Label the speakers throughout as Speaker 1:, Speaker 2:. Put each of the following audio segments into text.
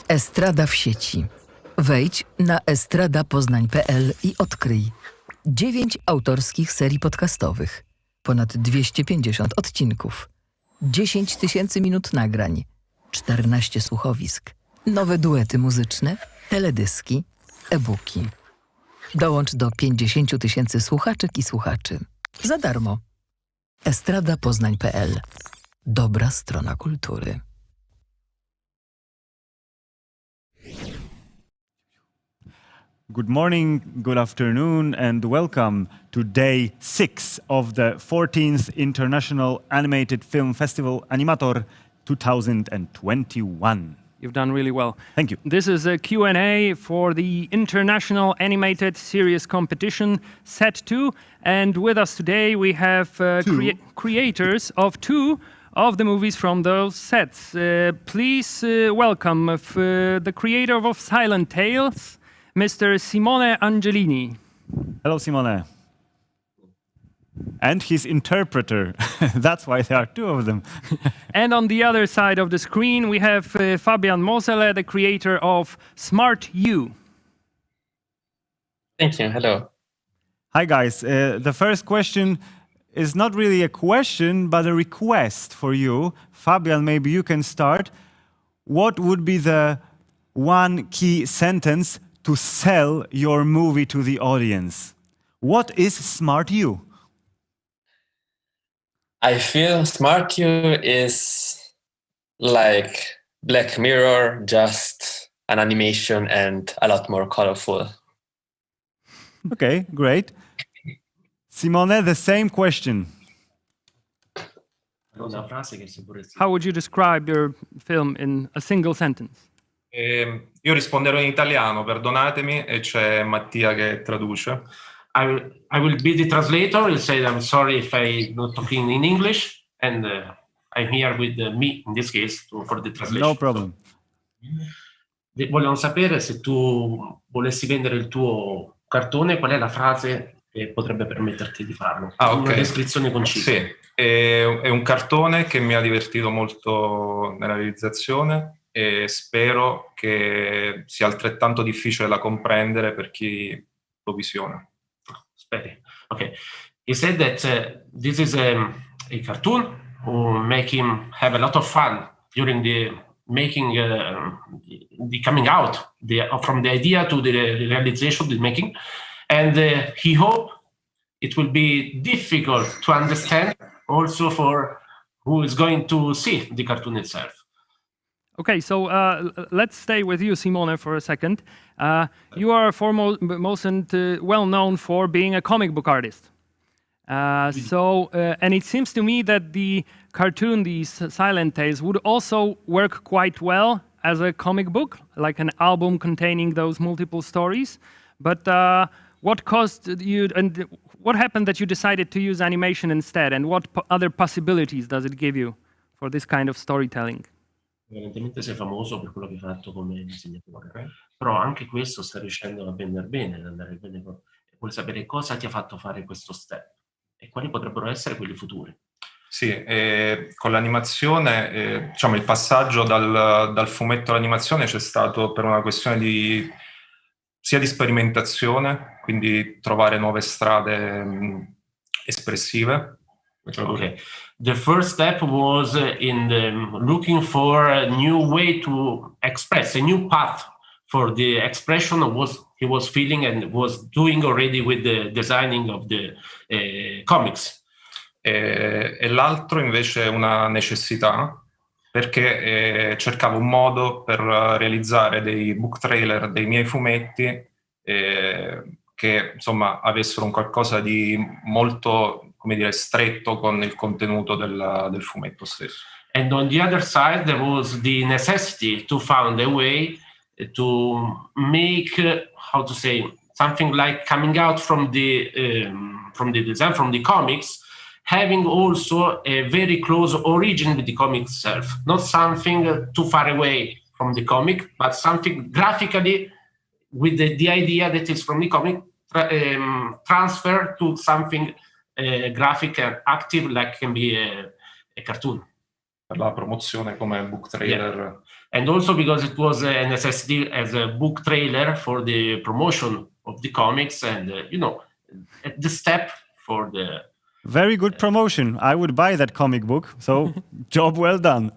Speaker 1: Estrada w sieci. Wejdź na estradapoznań.pl i odkryj 9 autorskich serii podcastowych, ponad 250 odcinków, 10 000 minut nagrań, 14 słuchowisk, nowe duety muzyczne, teledyski, e-booki. Dołącz do 50 000 słuchaczek i słuchaczy. Za darmo. estradapoznań.pl. Dobra strona kultury.
Speaker 2: Good morning, good afternoon, and welcome to day 6 of the 14th International Animated Film Festival Animator 2021.
Speaker 3: You've done really well.
Speaker 2: Thank you.
Speaker 3: This is a Q&A for the International Animated Series Competition Set 2. And with us today we have creators of 2 of the movies from those sets. Please welcome the creator of Silent Tales, Mr. Simone Angelini.
Speaker 2: Hello, Simone. And his interpreter. That's why there are 2 of them.
Speaker 3: And on the other side of the screen, we have Fabian Mosele, the creator of Smart You.
Speaker 4: Thank you. Hello.
Speaker 2: Hi, guys. The first question is not really a question, but a request for you. Fabian, maybe you can start. What would be the one key sentence to sell your movie to the audience? What is Smart You?
Speaker 4: I feel Smart You is like Black Mirror, just an animation and a lot more colorful.
Speaker 2: Okay, great. Simone, the same question.
Speaker 3: How would you describe your film in a single sentence?
Speaker 5: Io risponderò in italiano, perdonatemi, e c'è Mattia che traduce.
Speaker 6: I will be the translator. I'll say I'm sorry if I'm not talking in English, and I'm here with me in this case for the translation.
Speaker 2: No problem.
Speaker 6: Vogliono sapere se tu volessi vendere il tuo cartone, qual è la frase che potrebbe permetterti di farlo.
Speaker 5: Okay.
Speaker 6: Una descrizione concisa.
Speaker 5: Sì, è un cartone che mi ha divertito molto nella realizzazione e spero che sia altrettanto difficile da comprendere per chi lo visiona.
Speaker 6: Okay. He said that this is a cartoon who make him have a lot of fun during the making, the coming out from the idea to the realization, the making, and he hope it will be difficult to understand also for who is going to see the cartoon itself.
Speaker 3: Okay, so let's stay with you, Simone, for a second. You are foremost and well known for being a comic book artist. And it seems to me that the cartoon, these Silent Tales, would also work quite well as a comic book, like an album containing those multiple stories. But what caused you, and what happened that you decided to use animation instead? And what other possibilities does it give you for this kind of storytelling?
Speaker 6: Evidentemente sei famoso per quello che hai fatto come disegnatore, però anche questo sta riuscendo a vendere bene, ad andare bene. Vuoi sapere cosa ti ha fatto fare questo step e quali potrebbero essere quelli futuri?
Speaker 5: Sì, con l'animazione, diciamo il passaggio dal fumetto all'animazione c'è stato per una questione sia di sperimentazione, quindi trovare nuove strade espressive.
Speaker 6: Okay. The first step was in looking for a new way to express, a new path for the expression of what he was feeling and was doing already with the designing of the comics.
Speaker 5: E l'altro invece è una necessità, perché cercavo un modo per realizzare dei book trailer dei miei fumetti che insomma avessero un qualcosa di molto, come dire, stretto con il contenuto del fumetto stesso.
Speaker 6: And on the other side there was the necessity to find a way to make, how to say, something like coming out from the design, from the comics, having also a very close origin with the comic itself. Not something too far away from the comic, but something graphically with the idea that is from the comic transfer to something graphic and active, like can be a cartoon.
Speaker 5: per la promozione come book trailer.
Speaker 6: Yeah. And also because it was a necessity as a book trailer for the promotion of the comics, and the step for the.
Speaker 2: Very good promotion. I would buy that comic book. So, job well done.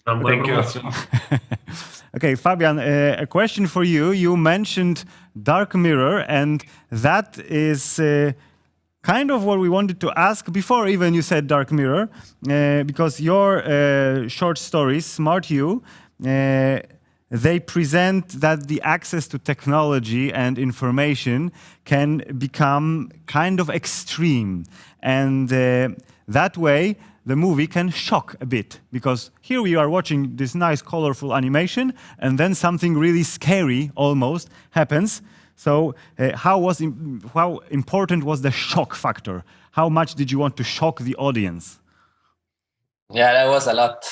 Speaker 5: Thank you.
Speaker 2: Okay, Fabian, a question for you. You mentioned Dark Mirror, and that is kind of what we wanted to ask before even you said Dark Mirror, because your short stories, Smart You, they present that the access to technology and information can become kind of extreme. And that way, the movie can shock a bit, because here we are watching this nice, colorful animation, and then something really scary almost happens. So how important was the shock factor? How much did you want to shock the audience?
Speaker 4: Yeah, that was a lot.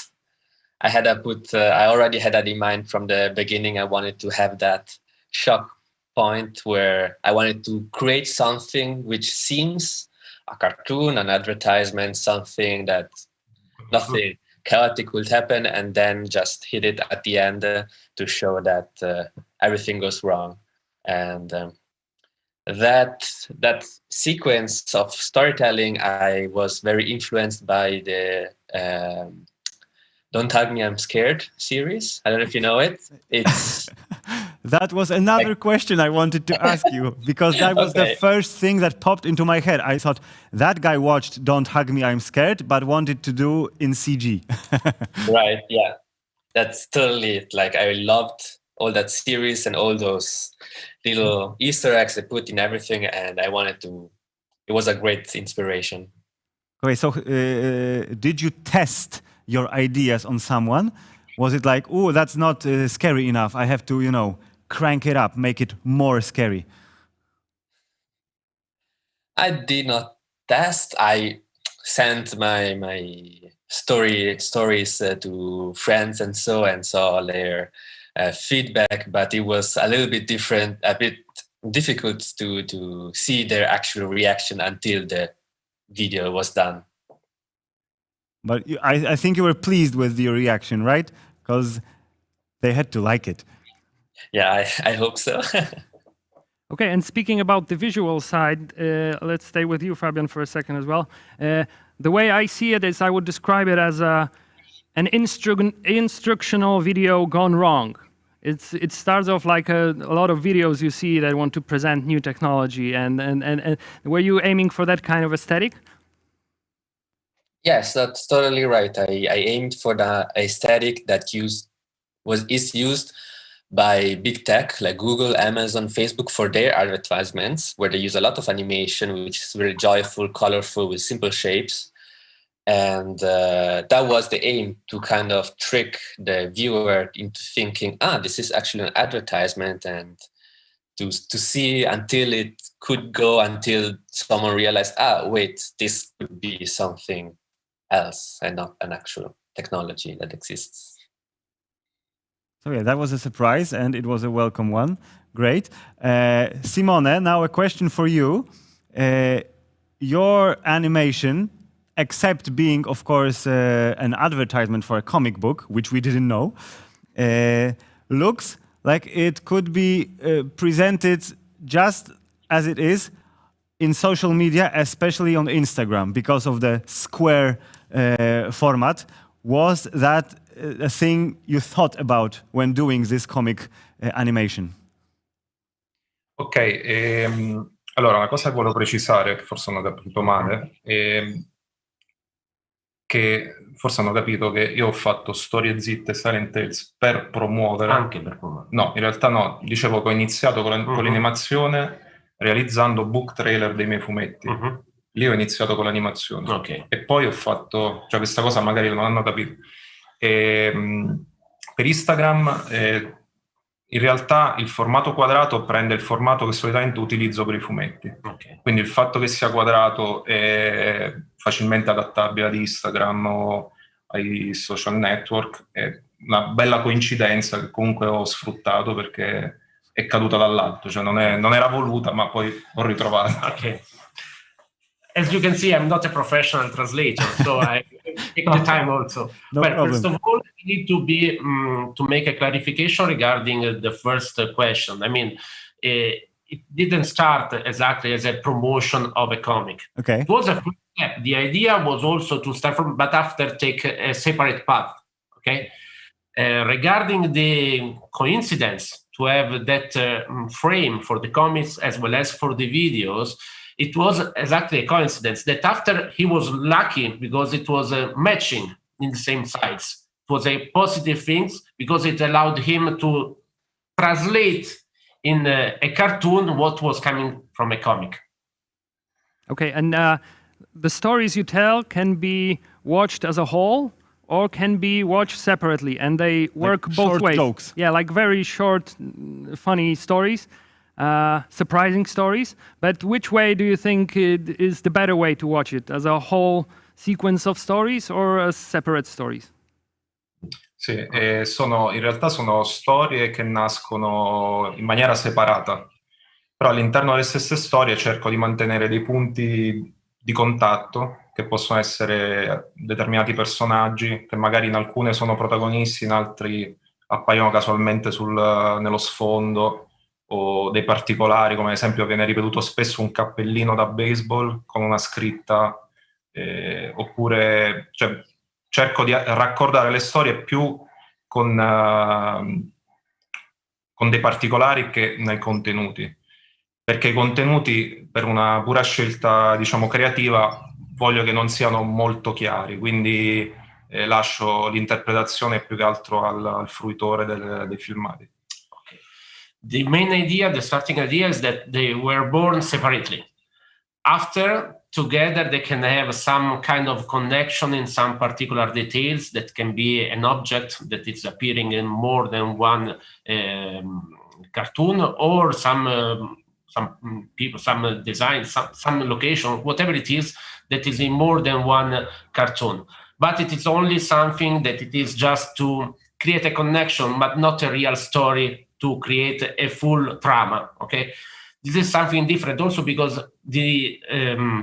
Speaker 4: I already had that in mind from the beginning. I wanted to have that shock point where I wanted to create something which seems a cartoon, an advertisement, something that nothing chaotic will happen, and then just hit it at the end to show that everything goes wrong. And that sequence of storytelling, I was very influenced by the Don't Hug Me, I'm Scared series. I don't know if you know it. It's
Speaker 2: That was another question I wanted to ask you, because that was the first thing that popped into my head. I thought, that guy watched Don't Hug Me, I'm Scared, but wanted to do in CG.
Speaker 4: Right, yeah. That's totally it. Like, I loved all that series and all those little Easter eggs they put in everything, and I wanted to. It was a great inspiration.
Speaker 2: Okay, so did you test your ideas on someone? Was it like, oh, that's not scary enough, I have to, crank it up, make it more scary?
Speaker 4: I did not test. I sent my stories to friends and saw their feedback, but it was a little bit different, a bit difficult to see their actual reaction until the video was done.
Speaker 2: But I think you were pleased with the reaction, right? Because they had to like it.
Speaker 4: Yeah, I hope so.
Speaker 3: Okay, and speaking about the visual side, let's stay with you, Fabian, for a second as well. The way I see it is I would describe it as an instructional video gone wrong. It starts off like a lot of videos you see that want to present new technology, and were you aiming for that kind of aesthetic?
Speaker 4: Yes, that's totally right. I aimed for the aesthetic that is used by big tech like Google, Amazon, Facebook for their advertisements, where they use a lot of animation, which is very joyful, colorful, with simple shapes. And that was the aim, to kind of trick the viewer into thinking, this is actually an advertisement, and to see until it could go until someone realized, wait, this could be something else and not an actual technology that exists.
Speaker 2: So yeah, that was a surprise, and it was a welcome one. Great. Simone, now a question for you. Your animation, except being, of course, an advertisement for a comic book, which we didn't know, looks like it could be presented just as it is in social media, especially on Instagram, because of the square format. Was that a thing you thought about when doing this comic animation?
Speaker 5: Ok, allora una cosa che volevo precisare, che forse hanno capito male, che forse hanno capito che io ho fatto Storie Zitte e Silent Tales per promuovere.
Speaker 6: Anche per promuovere.
Speaker 5: No, in realtà no, dicevo che ho iniziato con l'animazione realizzando book trailer dei miei fumetti. Lì ho iniziato con l'animazione.
Speaker 6: Okay.
Speaker 5: E poi ho fatto, cioè questa cosa magari non hanno capito. Per Instagram in realtà il formato quadrato prende il formato che solitamente utilizzo per i fumetti.
Speaker 6: Okay.
Speaker 5: Quindi il fatto che sia quadrato è facilmente adattabile ad Instagram o ai social network, è una bella coincidenza che comunque ho sfruttato perché è caduta dall'alto, cioè non era voluta, ma poi l'ho ritrovata.
Speaker 6: Okay. As you can see, I'm not a professional translator, so take the time also.
Speaker 2: No
Speaker 6: Well,
Speaker 2: problem.
Speaker 6: first of all, we need to be to make a clarification regarding the first question. I mean, it didn't start exactly as a promotion of a comic.
Speaker 2: Okay.
Speaker 6: It was a first step. The idea was also to start from, but after take a separate path. Okay. Regarding the coincidence to have that frame for the comics as well as for the videos, it was exactly a coincidence that after he was lucky because it was matching in the same sides. It was a positive thing because it allowed him to translate in a cartoon what was coming from a comic.
Speaker 3: Okay, and the stories you tell can be watched as a whole or can be watched separately, and they work both
Speaker 2: short
Speaker 3: ways.
Speaker 2: jokes.
Speaker 3: Yeah, like very short, funny stories, surprising stories. But which way do you think is the better way to watch it? As a whole sequence of stories or as separate stories?
Speaker 5: Sì, in realtà sono storie che nascono in maniera separata, però all'interno delle stesse storie cerco di mantenere dei punti di contatto che possono essere determinati personaggi, che magari in alcune sono protagonisti, in altri appaiono casualmente nello sfondo, o dei particolari, come ad esempio viene ripetuto spesso un cappellino da baseball con una scritta, oppure cerco di raccordare le storie più con dei particolari che nei contenuti, perché i contenuti, per una pura scelta, diciamo, creativa, voglio che non siano molto chiari, quindi lascio l'interpretazione più che altro al fruitore dei filmati.
Speaker 6: The main idea, the starting idea, is that they were born separately. After, together, they can have some kind of connection in some particular details that can be an object that is appearing in more than one cartoon, or some people, some design, some location, whatever it is that is in more than one cartoon. But it is only something that it is just to create a connection, but not a real story to create a full drama. Okay. This is something different also because the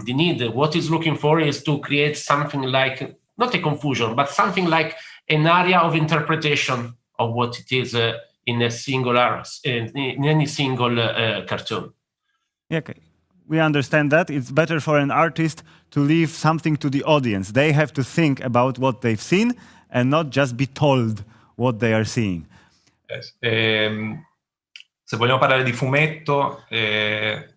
Speaker 6: need, what is looking for is to create something like, not a confusion, but something like an area of interpretation of what it is in a singular, in any single cartoon.
Speaker 2: Okay. We understand that. It's better for an artist to leave something to the audience. They have to think about what they've seen and not just be told what they are seeing.
Speaker 5: Yes. Se vogliamo parlare di fumetto, che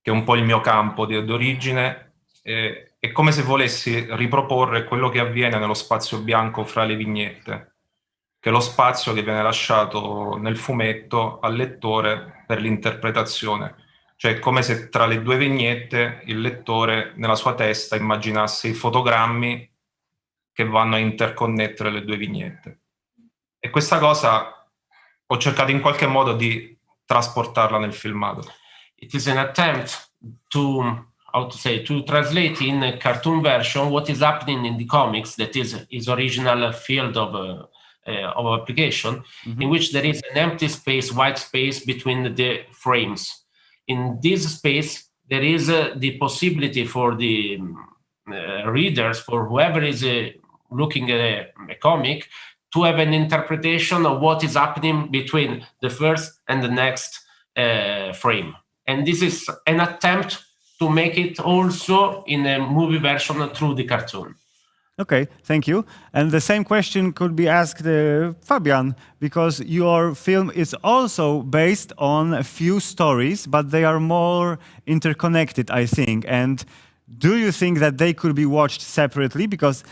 Speaker 5: è un po' il mio campo d'origine, è come se volessi riproporre quello che avviene nello spazio bianco fra le vignette, che è lo spazio che viene lasciato nel fumetto al lettore per l'interpretazione. Cioè è come se tra le due vignette il lettore nella sua testa immaginasse i fotogrammi che vanno a interconnettere le due vignette. E questa cosa ho cercato in qualche modo di trasportarla nel filmato.
Speaker 6: It is an attempt to, to translate in a cartoon version what is happening in the comics, that is his original field of application, in which there is an empty space, white space between the frames. In this space, there is the possibility for the readers, for whoever is looking at a comic, to have an interpretation of what is happening between the first and the next frame. And this is an attempt to make it also in a movie version through the cartoon.
Speaker 2: Okay, thank you. And the same question could be asked Fabian, because your film is also based on a few stories, but they are more interconnected, I think. And do you think that they could be watched separately? Because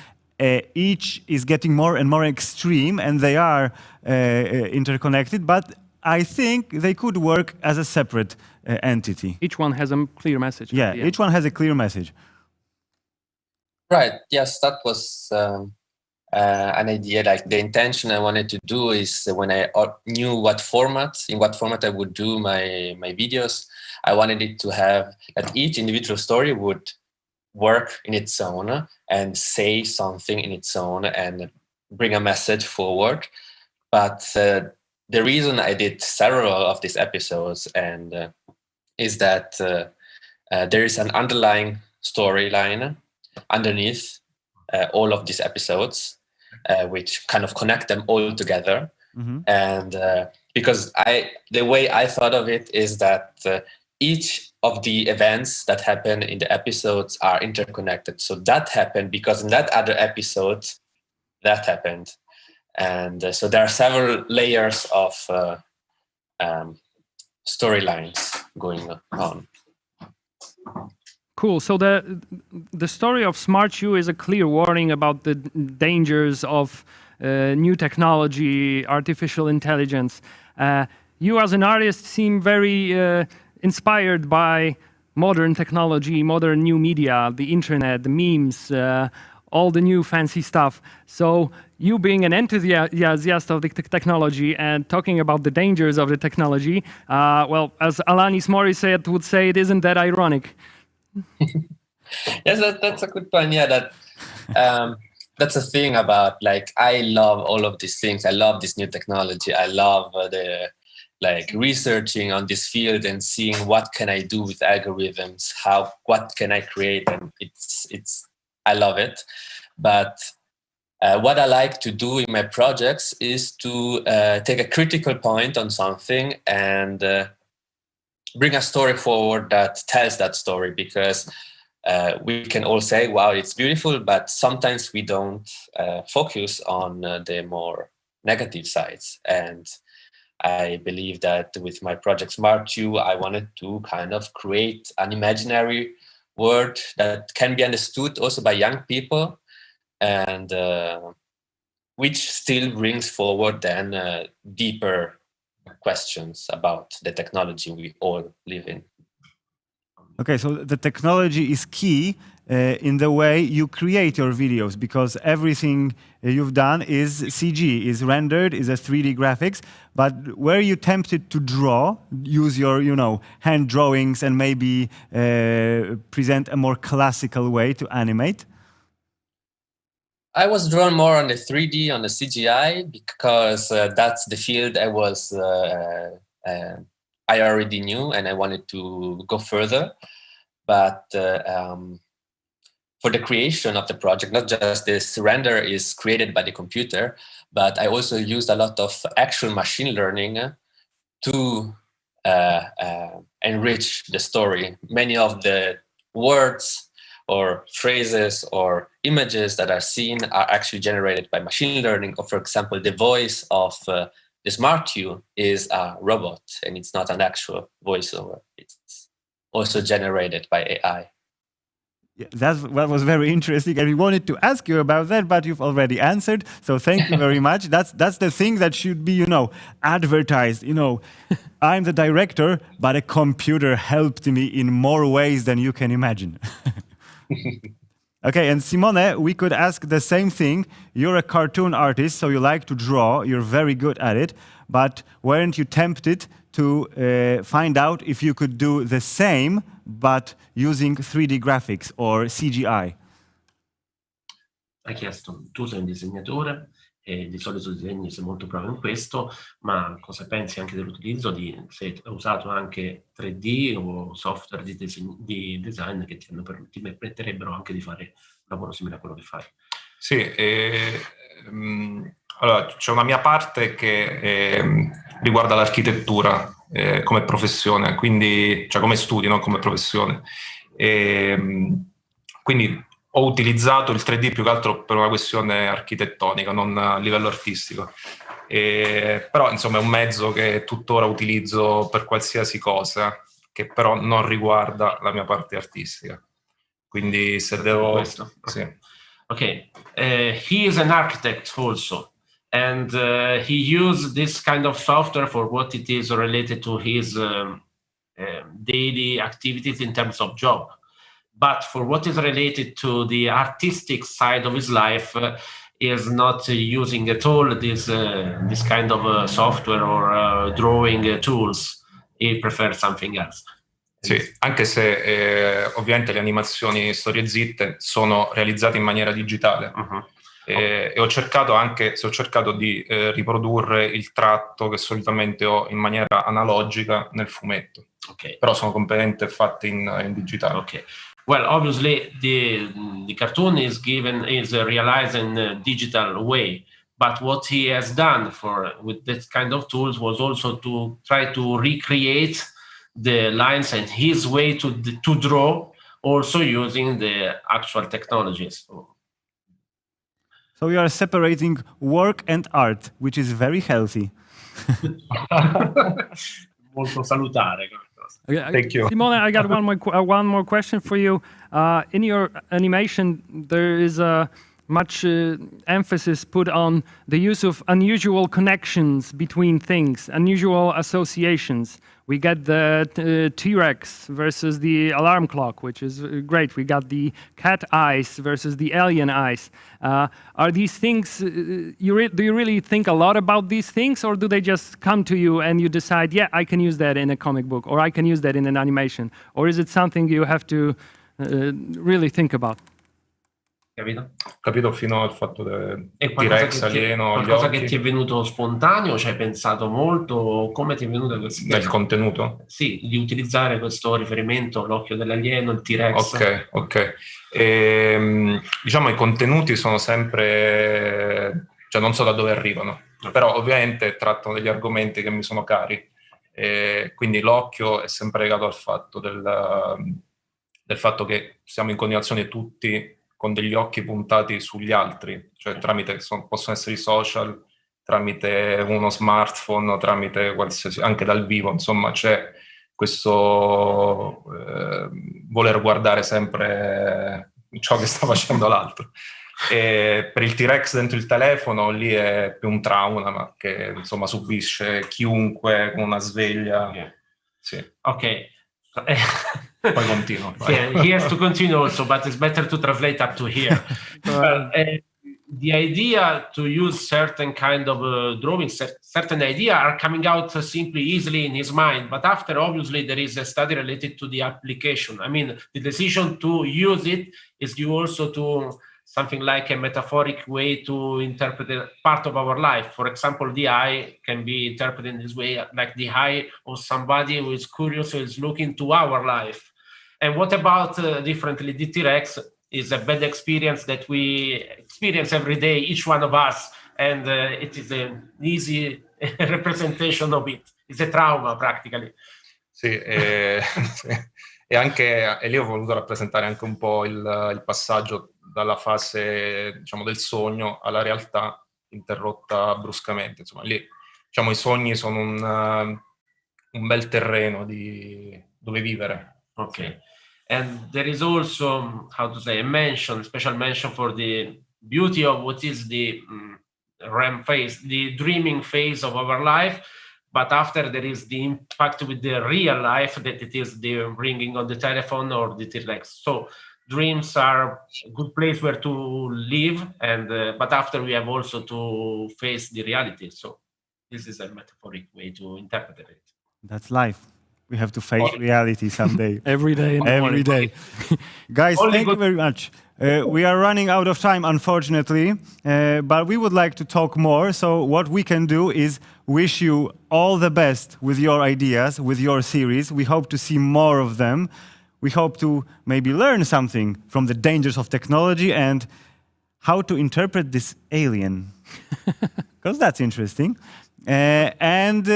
Speaker 2: each is getting more and more extreme, and they are interconnected, but I think they could work as a separate entity.
Speaker 3: Each one has a clear message.
Speaker 2: Yeah, each one has a clear message.
Speaker 4: Right. Yes, that was an idea. Like the intention I wanted to do is when I knew in what format I would do my videos, I wanted it to have that each individual story would work in its own and say something in its own and bring a message forward. But the reason I did several of these episodes is that there is an underlying storyline underneath, all of these episodes, which kind of connect them all together.
Speaker 2: Mm-hmm.
Speaker 4: And because the way I thought of it is that each of the events that happen in the episodes are interconnected. So that happened because in that other episode, that happened. And so there are several layers of storylines going on.
Speaker 3: Cool. So the story of Smart You is a clear warning about the dangers of new technology, artificial intelligence. You as an artist seem very inspired by modern technology, modern new media, the internet, the memes, all the new fancy stuff. So you being an enthusiast of the technology and talking about the dangers of the technology, well, as Alanis Morissette would say, it isn't that ironic.
Speaker 4: Yes, that's a good point. Yeah, that's a thing about, like, I love all of these things. I love this new technology. I love researching on this field and seeing what can I do with algorithms, what can I create, and I love it. But what I like to do in my projects is to take a critical point on something and bring a story forward that tells that story, because we can all say, wow, it's beautiful, but sometimes we don't focus on the more negative sides. And I believe that with my project Smart You, I wanted to kind of create an imaginary world that can be understood also by young people, and which still brings forward then deeper questions about the technology we all live in.
Speaker 2: Okay, so the technology is key in the way you create your videos, because everything you've done is CG, is rendered, is a 3D graphics. But were you tempted to use your, hand drawings and maybe present a more classical way to animate?
Speaker 4: I was drawn more on the 3D, on the CGI, because that's the field I already knew, and I wanted to go further. But for the creation of the project, not just this render is created by the computer, but I also used a lot of actual machine learning to enrich the story. Many of the words or phrases or images that are seen are actually generated by machine learning. Or, for example, the voice of the Smart You is a robot, and it's not an actual voiceover. It's also generated by AI.
Speaker 2: Yeah, that was very interesting, and we wanted to ask you about that, but you've already answered. So thank you very much. That's the thing that should be, advertised. I'm the director, but a computer helped me in more ways than you can imagine. Okay, and Simone, we could ask the same thing. You're a cartoon artist, so you like to draw. You're very good at it. But weren't you tempted to find out if you could do the same, but using 3D graphics or CGI?
Speaker 6: Hai chiesto, tu sei un disegnatore e di solito disegni, sei molto bravo in questo, ma cosa pensi anche dell'utilizzo se hai usato anche 3D o software di design che ti permetterebbero anche di fare un lavoro simile a quello che fai?
Speaker 5: Sì, allora c'è una mia parte che riguarda l'architettura come professione, quindi, cioè come studio, non come professione. Quindi ho utilizzato il 3D più che altro per una questione architettonica, non a livello artistico. Però insomma è un mezzo che tuttora utilizzo per qualsiasi cosa, che però non riguarda la mia parte artistica. Quindi se devo...
Speaker 6: Questo?
Speaker 5: Sì.
Speaker 6: Okay, he is an architect also, and he used this kind of software for what it is related to his daily activities in terms of job. But for what is related to the artistic side of his life, is not using at all this kind of software or drawing tools. He prefers something else.
Speaker 5: Sì, anche se ovviamente le animazioni storie zitte sono realizzate in maniera digitale. E ho cercato di riprodurre il tratto che solitamente ho in maniera analogica nel fumetto.
Speaker 6: Okay.
Speaker 5: Però sono completamente fatte in digitale.
Speaker 6: Okay. Well, obviously the cartoon is realized in a digital way, but what he has done with this kind of tools was also to try to recreate the lines and his way to draw, also using the actual technologies.
Speaker 2: So you are separating work and art, which is very healthy.
Speaker 6: Molto salutare.
Speaker 5: Thank you.
Speaker 3: Simone, I got one more question for you. In your animation, there is much emphasis put on the use of unusual connections between things, unusual associations. We get the T-Rex versus the alarm clock, which is great. We got the cat eyes versus the alien eyes. Are these things, do you really think a lot about these things, or do they just come to you and you decide, yeah, I can use that in a comic book, or I can use that in an animation? Or is it something you have to really think about?
Speaker 5: Capito fino al fatto del
Speaker 6: È
Speaker 5: T-Rex alieno,
Speaker 6: qualcosa che ti è venuto spontaneo, ci hai pensato molto, come ti è venuto questo
Speaker 5: nel contenuto?
Speaker 6: Sì, di utilizzare questo riferimento, l'occhio dell'alieno, il T-Rex.
Speaker 5: Ok. Diciamo i contenuti sono sempre, cioè non so da dove arrivano, però ovviamente trattano degli argomenti che mi sono cari, quindi l'occhio è sempre legato al fatto del fatto che siamo in continuazione tutti con degli occhi puntati sugli altri, cioè possono essere i social, tramite uno smartphone, tramite qualsiasi, anche dal vivo, insomma c'è questo voler guardare sempre ciò che sta facendo l'altro. E per il T-Rex dentro il telefono lì è più un trauma, ma che insomma subisce chiunque con una sveglia. Sì.
Speaker 6: Ok.
Speaker 5: Poi continuo.
Speaker 6: Yeah, he has to continue also, but it's better to translate up to here. The idea to use certain kind of drawings, certain idea are coming out simply easily in his mind, but after obviously there is a study related to the application. I mean, the decision to use it is due also to something like a metaphoric way to interpret a part of our life. For example, the eye can be interpreted in this way, like the eye of somebody who is curious, who is looking to our life. And what about differently, the T-Rex is a bad experience that we experience every day, each one of us, and it is an easy representation of it. It's a trauma, practically.
Speaker 5: Sì, e lì ho voluto rappresentare anche un po' il passaggio dalla fase, diciamo, del sogno alla realtà interrotta bruscamente. Insomma, lì, diciamo, i sogni sono un bel terreno dove vivere.
Speaker 6: Okay. And there is also, how to say, a special mention for the beauty of what is the REM phase, the dreaming phase of our life. But after there is the impact with the real life, that it is the ringing on the telephone or the T-Rex. So dreams are a good place where to live, and but after we have also to face the reality. So this is a metaphoric way to interpret it.
Speaker 2: That's life. We have to face reality someday.
Speaker 3: Every day.
Speaker 2: Every day. Guys, thank you very much. We are running out of time, unfortunately, but we would like to talk more. So what we can do is wish you all the best with your ideas, with your series. We hope to see more of them. We hope to maybe learn something from the dangers of technology and how to interpret this alien, because that's interesting. And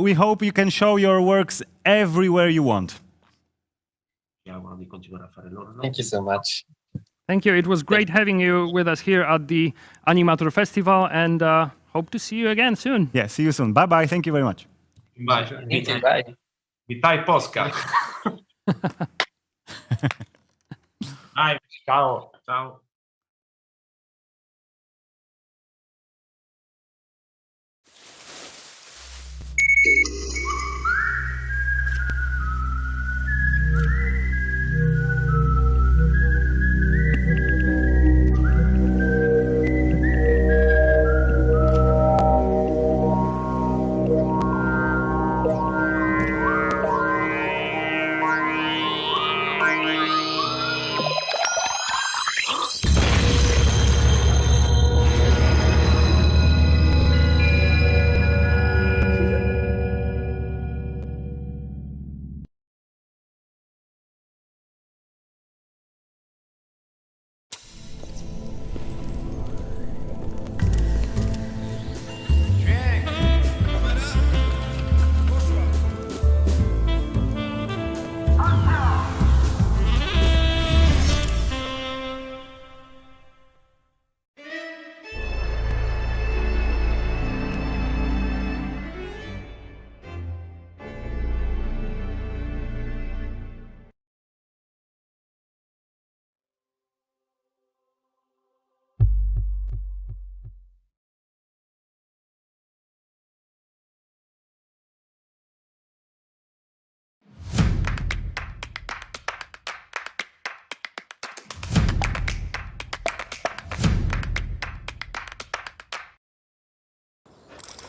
Speaker 2: we hope you can show your works everywhere you want.
Speaker 4: Thank you so much.
Speaker 3: Thank you. It was great having you with us here at the Animator Festival, and hope to see you again soon.
Speaker 2: Yeah, see you soon. Bye-bye. Thank you very much.
Speaker 5: Bye.
Speaker 4: Thank you. Bye.
Speaker 5: Witaj Polska.
Speaker 6: Bye. Ciao. Ciao.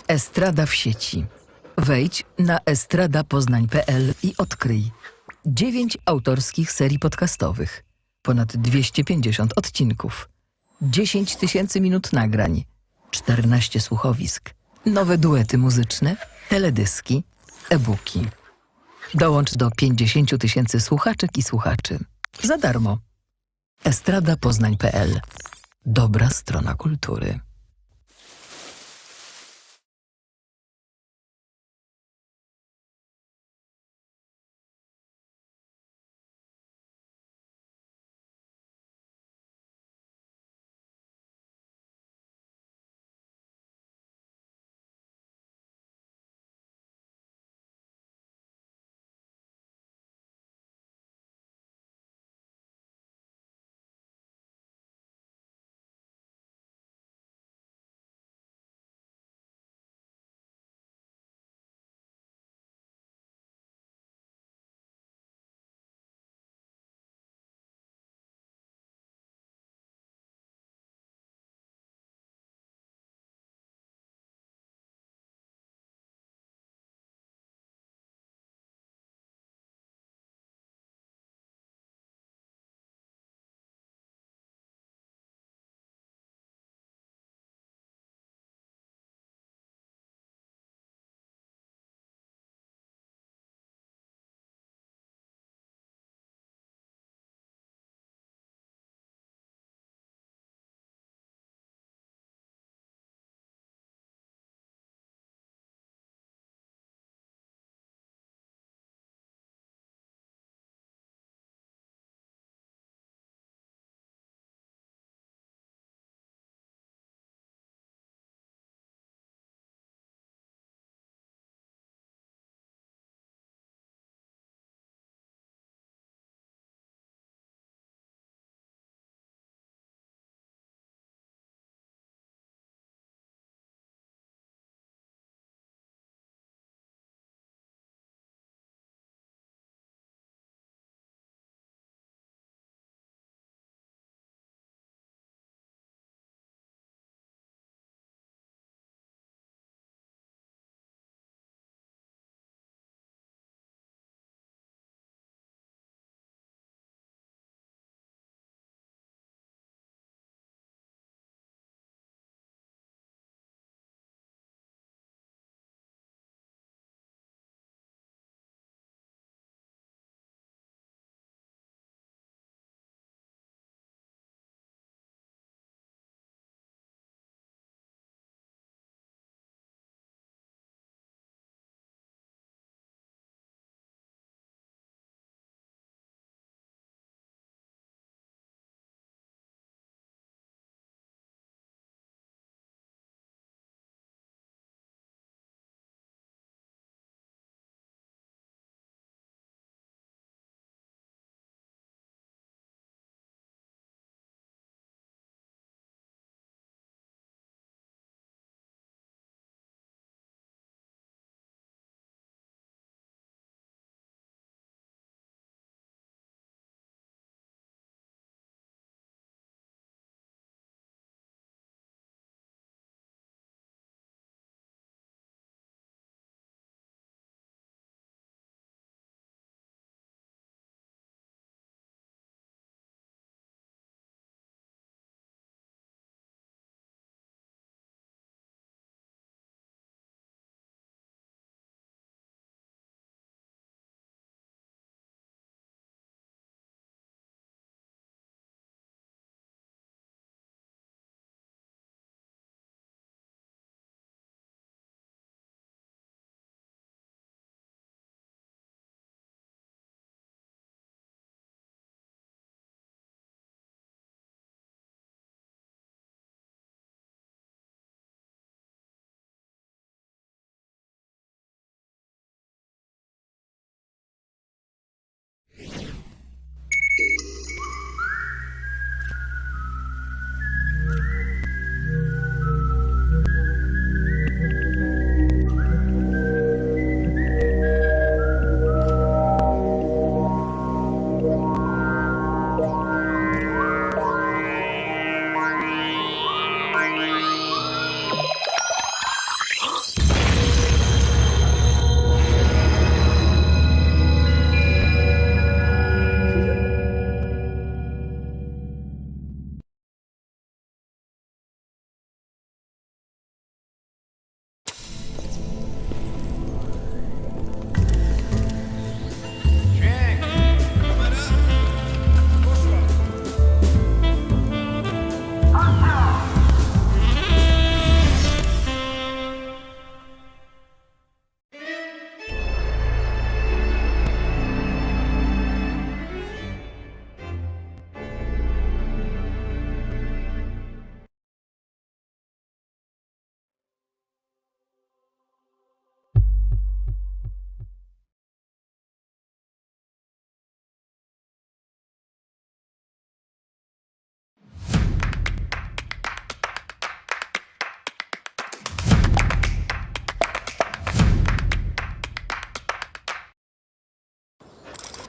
Speaker 1: Estrada w sieci. Wejdź na estradapoznań.pl i odkryj 9 autorskich serii podcastowych, ponad 250 odcinków, 10 000 minut nagrań, 14 słuchowisk, nowe duety muzyczne, teledyski, e-booki. Dołącz do 50 000 słuchaczek i słuchaczy. Za darmo. estradapoznań.pl. Dobra strona kultury.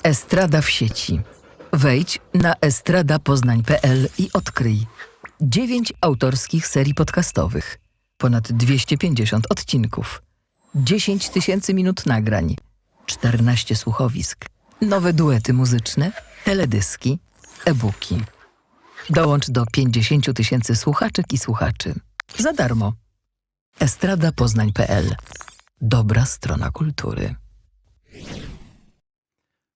Speaker 1: Estrada w sieci. Wejdź na estradapoznań.pl i odkryj 9 autorskich serii podcastowych, ponad 250 odcinków, 10 000 minut nagrań, 14 słuchowisk, nowe duety muzyczne, teledyski, e-booki. Dołącz do 50 000 słuchaczek i słuchaczy. Za darmo. estradapoznań.pl. Dobra strona kultury.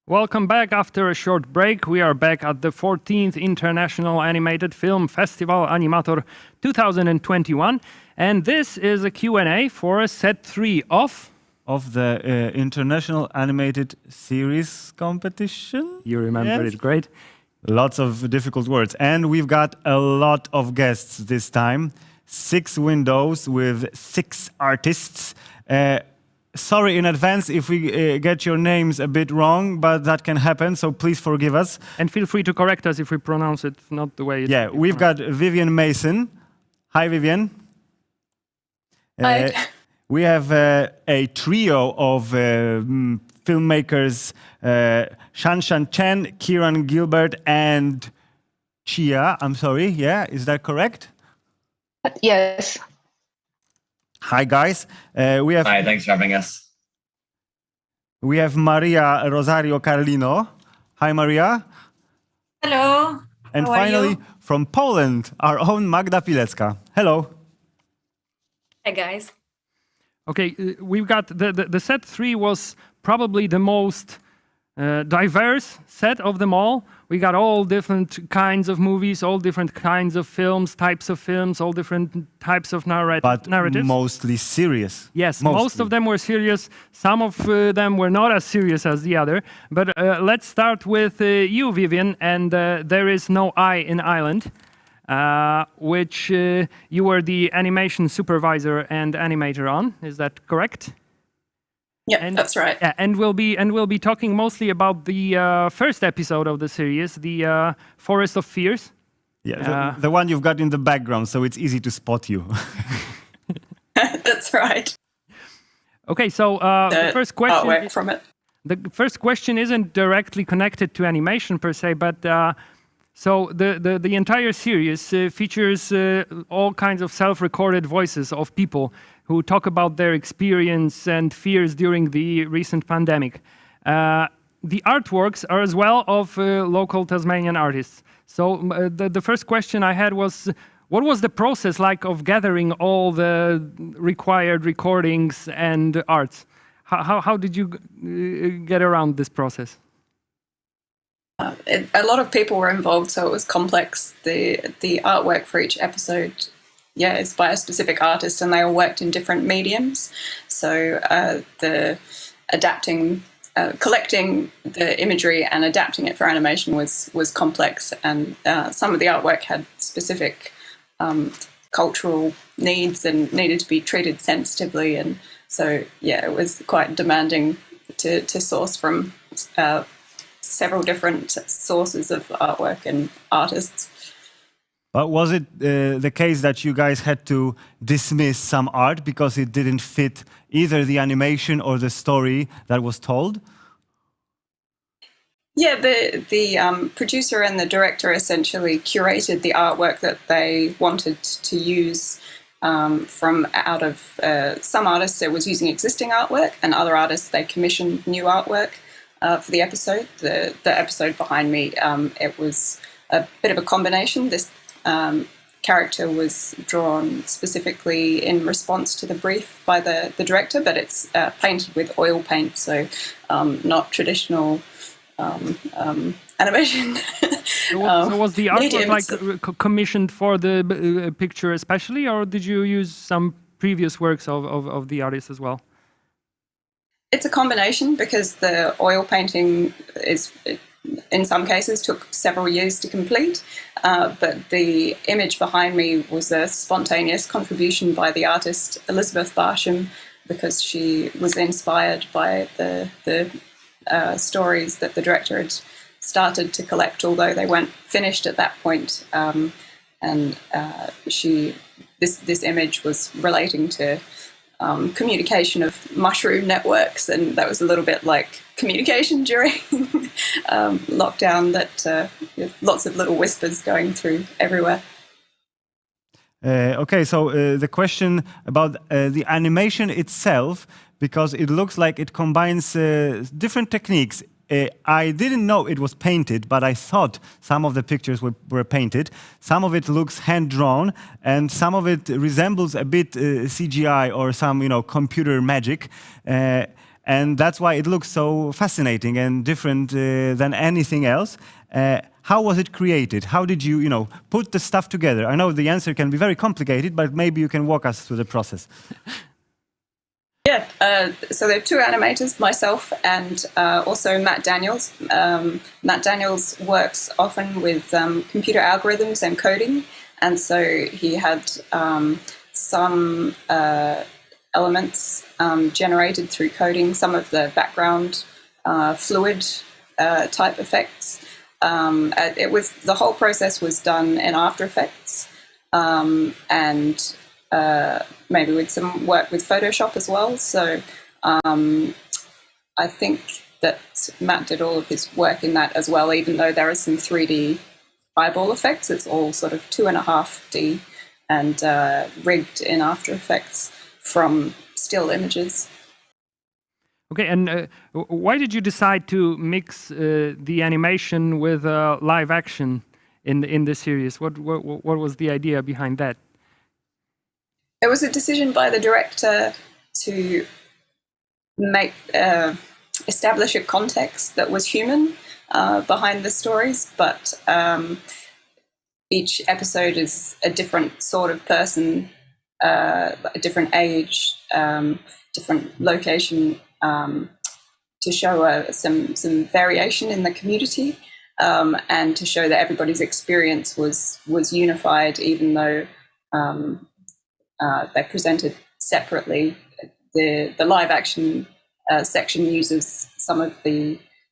Speaker 3: Welcome back. After a short break, we are back at the 14th International Animated Film Festival Animator 2021, and this is a Q&A for set 3
Speaker 2: of the International Animated Series competition.
Speaker 3: You remember
Speaker 2: Yes.
Speaker 3: it, great.
Speaker 2: Lots of difficult words. And we've got a lot of guests this time. 6 windows with 6 artists. Sorry in advance if we get your names a bit wrong, but that can happen, so please forgive us.
Speaker 3: And feel free to correct us if we pronounce it not the way it
Speaker 2: Yeah, we've got Vivian Mason. Hi, Vivian.
Speaker 7: Hi.
Speaker 2: We have a trio of filmmakers, Shanshan Chen, Kieran Gilbert, and Chia. I'm sorry, yeah, is that correct?
Speaker 7: Yes.
Speaker 2: Hi, guys. We have
Speaker 8: Hi, thanks for having us.
Speaker 2: we have Maria Rosario Carlino. Hi, Maria.
Speaker 7: Hello.
Speaker 2: And
Speaker 7: How are
Speaker 2: finally,
Speaker 7: you?
Speaker 2: from Poland, our own Magda Pilecka. Hello.
Speaker 7: Hi, guys.
Speaker 3: Okay, we've got the set 3 was probably the most diverse set of them all. We got all different kinds of movies, all different kinds of films, types of films, all different types of
Speaker 2: But
Speaker 3: narratives.
Speaker 2: mostly serious.
Speaker 3: Yes, most
Speaker 2: Mostly.
Speaker 3: of them were serious. Some of them were not as serious as the other. But let's start with you, Vivian, and There Is No I in Island, which you were the animation supervisor and animator on. Is that correct?
Speaker 7: Yeah, that's right.
Speaker 3: Yeah, and we'll be talking mostly about the first episode of the series, the Forest of Fears.
Speaker 2: Yeah, the one you've got in the background, so it's easy to spot you.
Speaker 7: That's right.
Speaker 3: Okay, so the first question.
Speaker 7: Artwork from it.
Speaker 3: The first question isn't directly connected to animation per se, but so the entire series features all kinds of self-recorded voices of people who talk about their experience and fears during the recent pandemic. The artworks are as well of local Tasmanian artists. So the first question I had was, what was the process like of gathering all the required recordings and arts? How did you get around this process?
Speaker 7: A lot of people were involved, so it was complex. The artwork for each episode, is by a specific artist, and they all worked in different mediums. So the collecting the imagery and adapting it for animation was complex, and some of the artwork had specific cultural needs and needed to be treated sensitively, and so it was quite demanding to source from several different sources of artwork and artists.
Speaker 2: But was it the case that you guys had to dismiss some art because it didn't fit either the animation or the story that was told?
Speaker 7: Yeah, the producer and the director essentially curated the artwork that they wanted to use from out of some artists. It was using existing artwork, and other artists they commissioned new artwork for the episode. The episode behind me, it was a bit of a combination. This character was drawn specifically in response to the brief by the director, but it's painted with oil paint, so not traditional animation.
Speaker 3: So was the artwork like commissioned for the picture especially, or did you use some previous works of the artist as well?
Speaker 7: It's a combination, because the oil painting in some cases took several years to complete, but the image behind me was a spontaneous contribution by the artist Elizabeth Barsham, because she was inspired by the stories that the director had started to collect, although they weren't finished at that point. And this image was relating to communication of mushroom networks, and that was a little bit like communication during lockdown, that lots of little whispers going through everywhere.
Speaker 2: Okay, so the question about the animation itself, because it looks like it combines different techniques. I didn't know it was painted, but I thought some of the pictures were painted. Some of it looks hand-drawn, and some of it resembles a bit CGI or some, computer magic. And that's why it looks so fascinating and different than anything else. How was it created? How did you, put the stuff together? I know the answer can be very complicated, but maybe you can walk us through the process.
Speaker 7: Yeah, so there are two animators, myself and also Matt Daniels. Matt Daniels works often with computer algorithms and coding, and so he had some elements generated through coding, some of the background fluid type effects. The whole process was done in After Effects, and maybe with some work with Photoshop as well. So I think that Matt did all of his work in that as well, even though there are some 3D eyeball effects. It's all sort of 2.5D and rigged in After Effects from still images.
Speaker 3: Okay, and why did you decide to mix the animation with live action in the series? What was the idea behind that?
Speaker 7: It was a decision by the director to make establish a context that was human behind the stories, but each episode is a different sort of person, a different age, different location, to show some variation in the community, and to show that everybody's experience was unified, even though they're presented separately. The live action section uses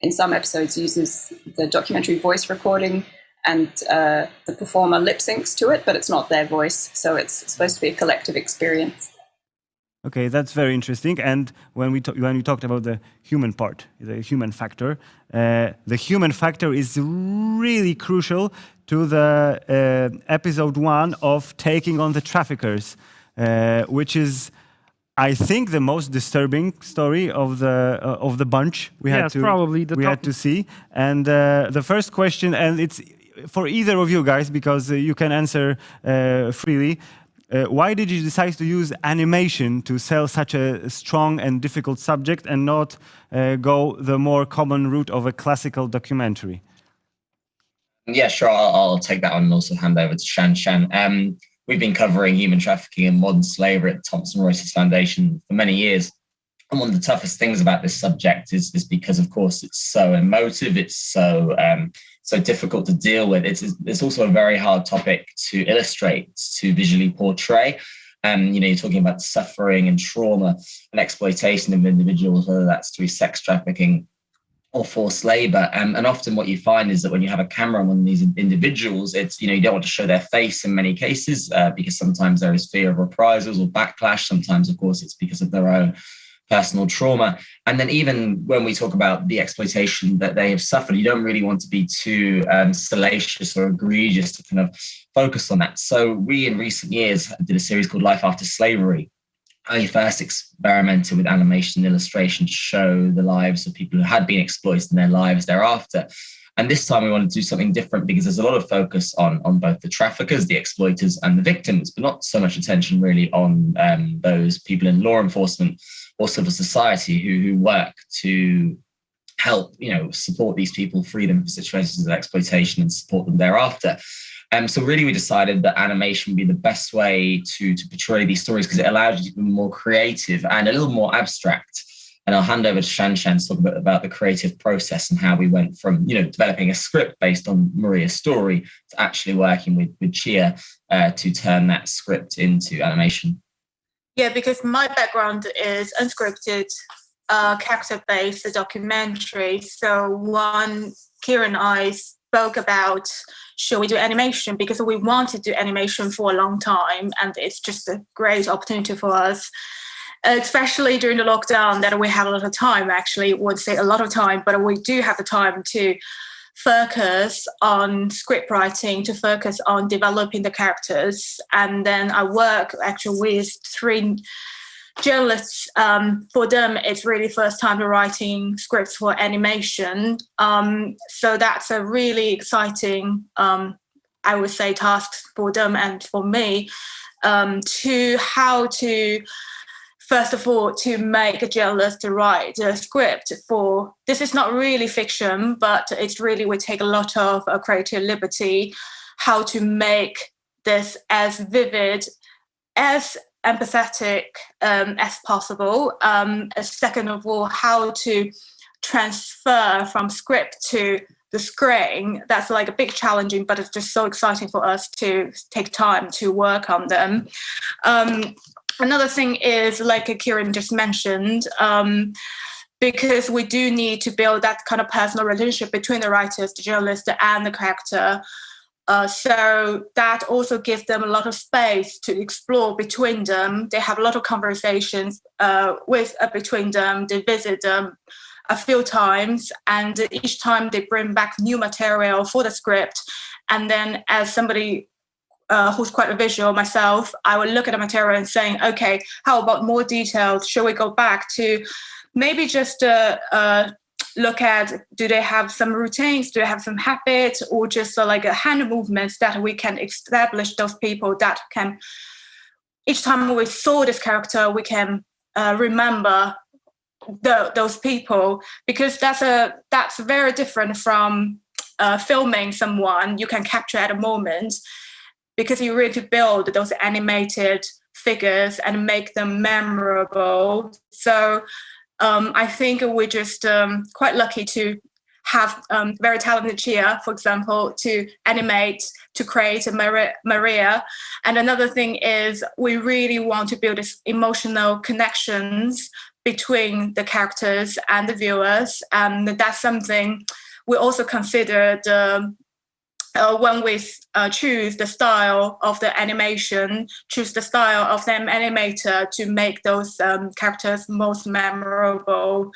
Speaker 7: in some episodes uses the documentary voice recording, and the performer lip syncs to it, but it's not their voice, so it's supposed to be a collective experience.
Speaker 2: Okay, that's very interesting. And when we talked about the human part, the human factor is really crucial to the episode 1 of Taking on the Traffickers, which is, I think, the most disturbing story of the bunch we had to see. And the first question, and it's for either of you guys, because you can answer freely. Why did you decide to use animation to sell such a strong and difficult subject and not go the more common route of a classical documentary?
Speaker 8: Yeah, sure. I'll take that one and also hand over to Shan. We've been covering human trafficking and modern slavery at the Thomson Reuters Foundation for many years. And one of the toughest things about this subject is because, of course, it's so emotive. It's so difficult to deal with. It's also a very hard topic to illustrate, to visually portray. You're talking about suffering and trauma and exploitation of individuals, whether that's through sex trafficking or forced labor. And often what you find is that when you have a camera on one of these individuals, it's, you don't want to show their face in many cases because sometimes there is fear of reprisals or backlash. Sometimes, of course, it's because of their own personal trauma. And then even when we talk about the exploitation that they have suffered, you don't really want to be too salacious or egregious to kind of focus on that. So we, in recent years, did a series called Life After Slavery. I first experimented with animation and illustration to show the lives of people who had been exploited and their lives thereafter. And this time we wanted to do something different because there's a lot of focus on both the traffickers, the exploiters, and the victims, but not so much attention really on those people in law enforcement or civil society who work to help, support these people, free them from situations of exploitation and support them thereafter. So really we decided that animation would be the best way to portray these stories because it allows you to be more creative and a little more abstract. And I'll hand over to Shan to talk a bit about the creative process and how we went from, developing a script based on Maria's story to actually working with Chia to turn that script into animation.
Speaker 9: Yeah, because my background is unscripted, character-based documentary. So when Kira and I spoke about, should we do animation? Because we want to do animation for a long time, and it's just a great opportunity for us. especially during the lockdown, that we have a lot of time. Actually, I wouldn't say a lot of time, but we do have the time to focus on script writing, to focus on developing the characters. And then I work actually with 3 journalists. For them, it's really first time writing scripts for animation. So that's a really exciting, I would say, task for them and for me, to how to, first of all, to make a journalist to write a script for, this is not really fiction, but it's really, we take a lot of creative liberty, how to make this as vivid, as empathetic as possible. Second of all, how to transfer from script to the screen. That's like a big challenging, but it's just so exciting for us to take time to work on them. Another thing is, like Kieran just mentioned, because we do need to build that kind of personal relationship between the writers, the journalist, and the character. So that also gives them a lot of space to explore between them. They have a lot of conversations between them. They visit them a few times, and each time they bring back new material for the script. And then, as somebody who's quite a visual myself, I would look at the material and saying, okay, how about more details? Should we go back to maybe just look at, do they have some routines? Do they have some habits? Or just like a hand movements that we can establish those people that can, each time we saw this character, we can remember those people, because that's very different from filming someone you can capture at a moment, because you really build those animated figures and make them memorable. So I think we're just quite lucky to have very talented Chia, for example, to animate, to create a Maria. And another thing is, we really want to build this emotional connections between the characters and the viewers. And that's something we also considered when we choose the style of the animation, choose the style of the animator to make those characters most memorable.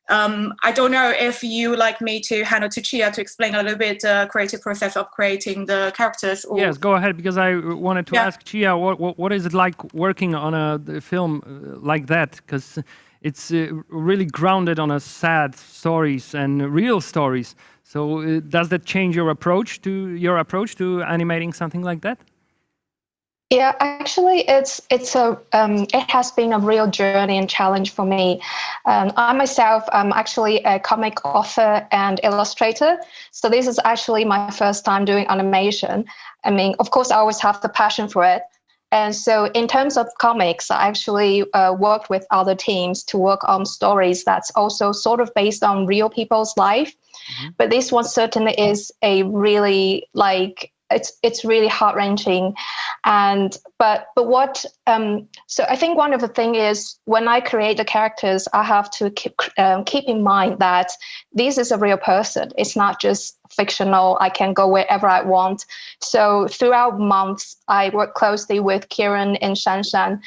Speaker 9: I don't know if you like me to hand it to Chia to explain a little bit the creative process of creating the characters. Or...
Speaker 3: Yes, go ahead, because I wanted to ask Chia, what is it like working on a film like that? Because it's really grounded on a sad stories and real stories. So does that change your approach to animating something like that?
Speaker 10: Yeah, actually, it has been a real journey and challenge for me. I myself am actually a comic author and illustrator, so this is actually my first time doing animation. I mean, of course, I always have the passion for it. And so in terms of comics, I actually worked with other teams to work on stories that's also sort of based on real people's life. Mm-hmm. But this one certainly is a really it's really heart-wrenching. But what so I think one of the thing is, when I create the characters, I have to keep in mind that this is a real person. It's not just fictional. I can go wherever I want. So throughout months, I work closely with Kieran and Shanshan,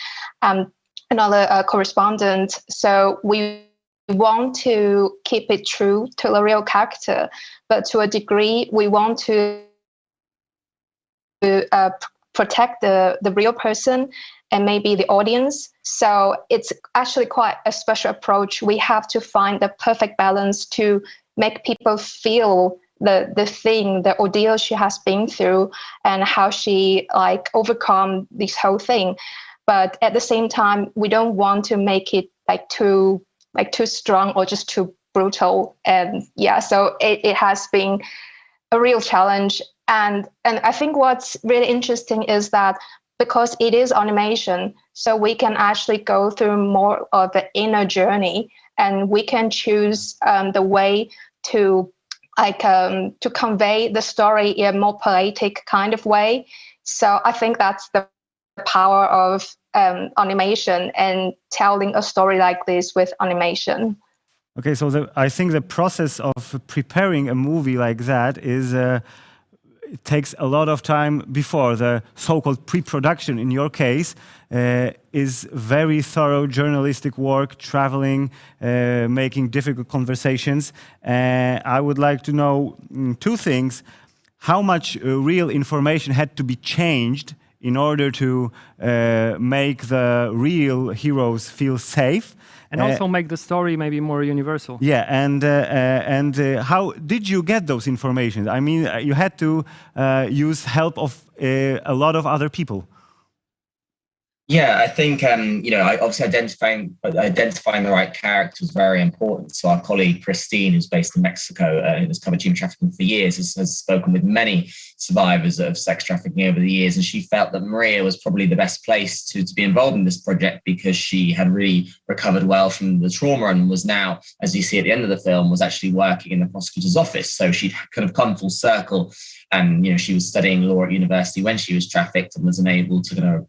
Speaker 10: another correspondent. So we want to keep it true to the real character, but to a degree, we want to protect the real person and maybe the audience. So it's actually quite a special approach. We have to find the perfect balance to make people feel the ordeal she has been through and how she overcome this whole thing. But at the same time, we don't want to make it too strong or just too brutal. And yeah, so it has been a real challenge. And I think what's really interesting is that because it is animation, so we can actually go through more of the inner journey, and we can choose the way to convey the story in a more poetic kind of way. So I think that's the power of animation and telling a story like this with animation.
Speaker 2: Okay, so I think the process of preparing a movie like that is it takes a lot of time before. The so-called pre-production, in your case, is very thorough journalistic work, traveling, making difficult conversations. I would like to know two things. How much real information had to be changed in order to make the real heroes feel safe?
Speaker 3: And also make the story maybe more universal.
Speaker 2: Yeah, and how did you get those information? I mean, you had to use help of a lot of other people.
Speaker 8: Yeah, I think obviously identifying the right character was very important. So our colleague Christine, who's based in Mexico, has covered human trafficking for years, has spoken with many survivors of sex trafficking over the years, and she felt that Maria was probably the best place to be involved in this project because she had really recovered well from the trauma and was now, as you see at the end of the film, was actually working in the prosecutor's office. So she'd kind of come full circle, and she was studying law at university when she was trafficked and was unable to kind of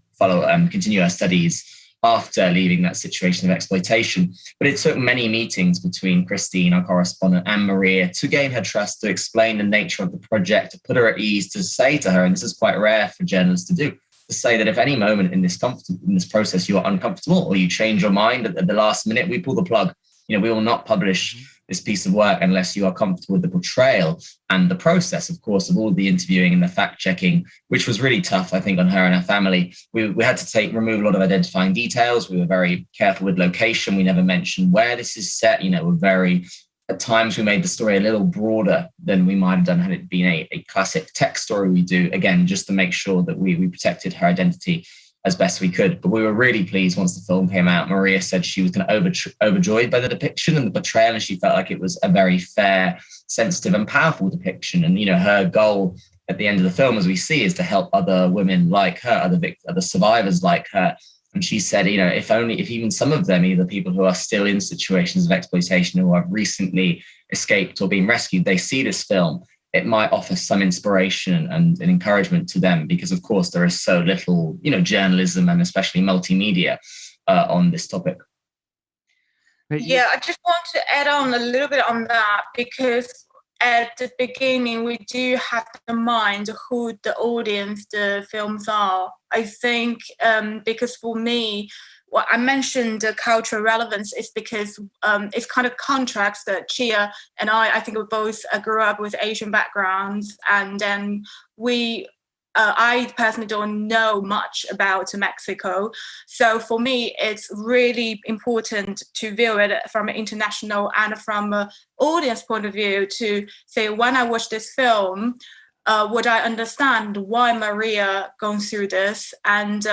Speaker 8: continue her studies after leaving that situation of exploitation. But it took many meetings between Christine, our correspondent, and Maria to gain her trust, to explain the nature of the project, to put her at ease, to say to her, and this is quite rare for journalists to do, to say that if any moment in this process you are uncomfortable or you change your mind at the last minute, we pull the plug. We will not publish this piece of work unless you are comfortable with the portrayal and the process, of course, of all the interviewing and the fact-checking, which was really tough, I think, on her and her family. We had to remove a lot of identifying details. We were very careful with location. We never mentioned where this is set. At times we made the story a little broader than we might have done had it been a classic text story we do, again, just to make sure that we protected her identity as best we could. But we were really pleased once the film came out. Maria said she was kind of overjoyed by the depiction and the portrayal, and she felt like it was a very fair, sensitive and powerful depiction. And, her goal at the end of the film, as we see, is to help other women like her, other survivors like her. And she said, if even some of them, either people who are still in situations of exploitation or have recently escaped or been rescued, they see this film, it might offer some inspiration and encouragement to them, because of course there is so little, journalism and especially multimedia on this topic.
Speaker 9: Yeah, I just want to add on a little bit on that, because at the beginning we do have in mind who the audience the films are. I think because for me, what I mentioned the cultural relevance is because it's kind of contracts that Chia and I think we both grew up with Asian backgrounds, and then I personally don't know much about Mexico. So for me, it's really important to view it from an international and from an audience point of view, to say, when I watch this film, would I understand why Maria going through this and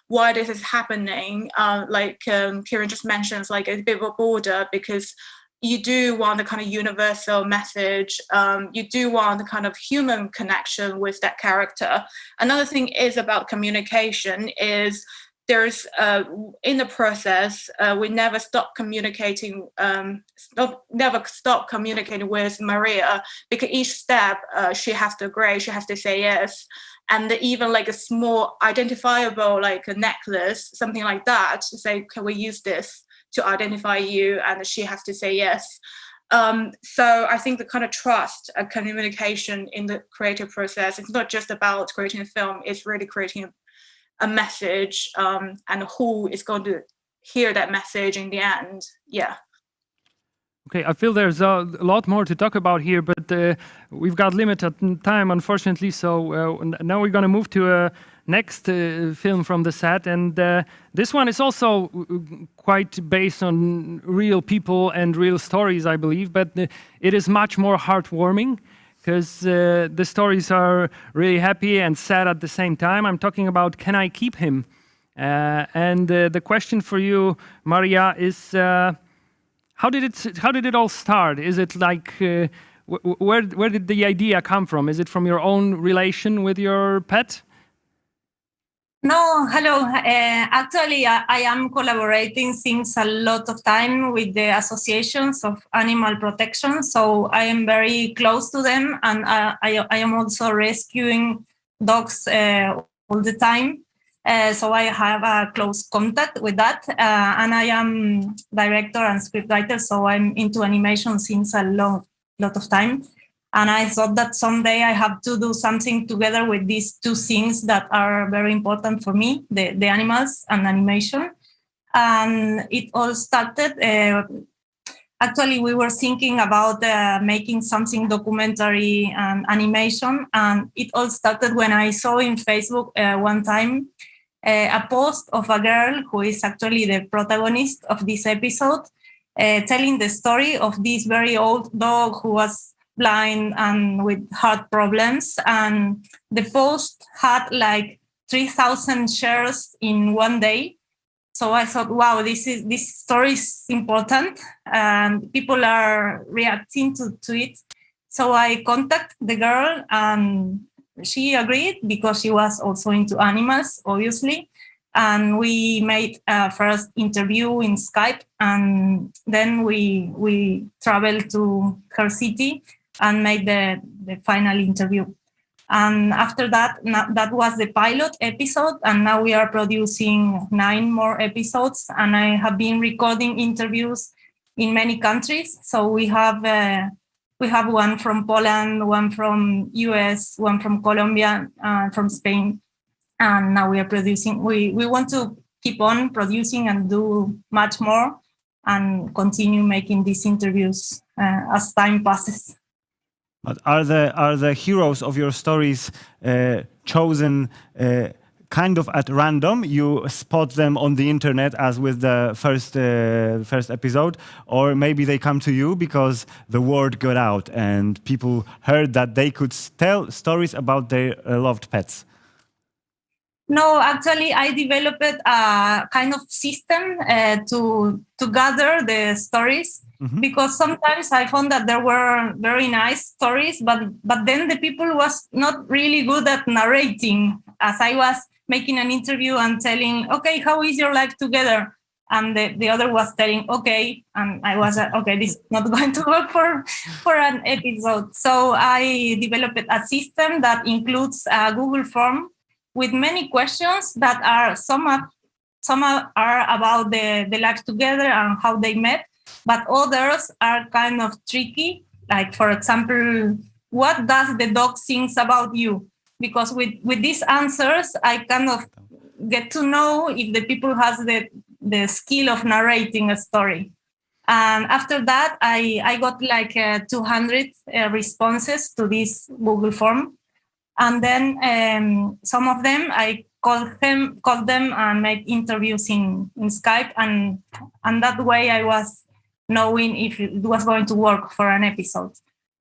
Speaker 9: why this is happening? Kieran just mentions, like a bit of a border, because you do want the kind of universal message. You do want the kind of human connection with that character. Another thing is about communication is there's in the process, we never stop communicating, with Maria, because each step she has to agree, she has to say yes. And even like a small identifiable, like a necklace, something like that, to say, can we use this to identify you? And she has to say yes. So I think the kind of trust and communication in the creative process, it's not just about creating a film, it's really creating a message, and who is going to hear that message in the end. Yeah.
Speaker 3: Okay, I feel there's a lot more to talk about here, but we've got limited time, unfortunately. So now we're going to move to a next film from the set, and this one is also quite based on real people and real stories, I believe, but it is much more heartwarming, because the stories are really happy and sad at the same time. I'm talking about Can I Keep Him? And the question for you, Maria, is how did it all start? Is it like where did the idea come from? Is it from your own relation with your pet?
Speaker 11: No, hello. Actually, I am collaborating since a lot of time with the associations of animal protection. So I am very close to them, and I am also rescuing dogs all the time. So I have a close contact with that. And I am director and scriptwriter, so I'm into animation since a lot of time. And I thought that someday I have to do something together with these two things that are very important for me, the animals and animation. And it all started, actually we were thinking about making something documentary and animation. And it all started when I saw in Facebook one time a post of a girl who is actually the protagonist of this episode, telling the story of this very old dog who was blind and with heart problems. And the post had like 3,000 shares in one day. So I thought, wow, this story is important and people are reacting to it. So I contacted the girl and she agreed because she was also into animals, obviously. And we made a first interview in Skype, and then we traveled to her city and made the final interview. And after that, that was the pilot episode, and now we are producing 9 more episodes. And I have been recording interviews in many countries. So we have one from Poland, one from US, one from Colombia, from Spain, and now we are producing. We want to keep on producing and do much more, and continue making these interviews as time passes.
Speaker 2: But are the heroes of your stories chosen kind of at random? You spot them on the internet, as with the first episode, or maybe they come to you because the word got out and people heard that they could tell stories about their loved pets?
Speaker 11: No, actually, I developed a kind of system to gather the stories. Mm-hmm. Because sometimes I found that there were very nice stories, but then the people was not really good at narrating. As I was making an interview and telling, okay, how is your life together? And the other was telling, okay, and I was okay, this is not going to work for an episode. So I developed a system that includes a Google form with many questions that are some are about the life together and how they met. But others are kind of tricky. Like, for example, what does the dog think about you? Because with these answers, I kind of get to know if the people has the skill of narrating a story. And after that, I got like 200 responses to this Google form. And then some of them, I called them and made interviews in Skype. And that way I was knowing if it was going to work for an episode.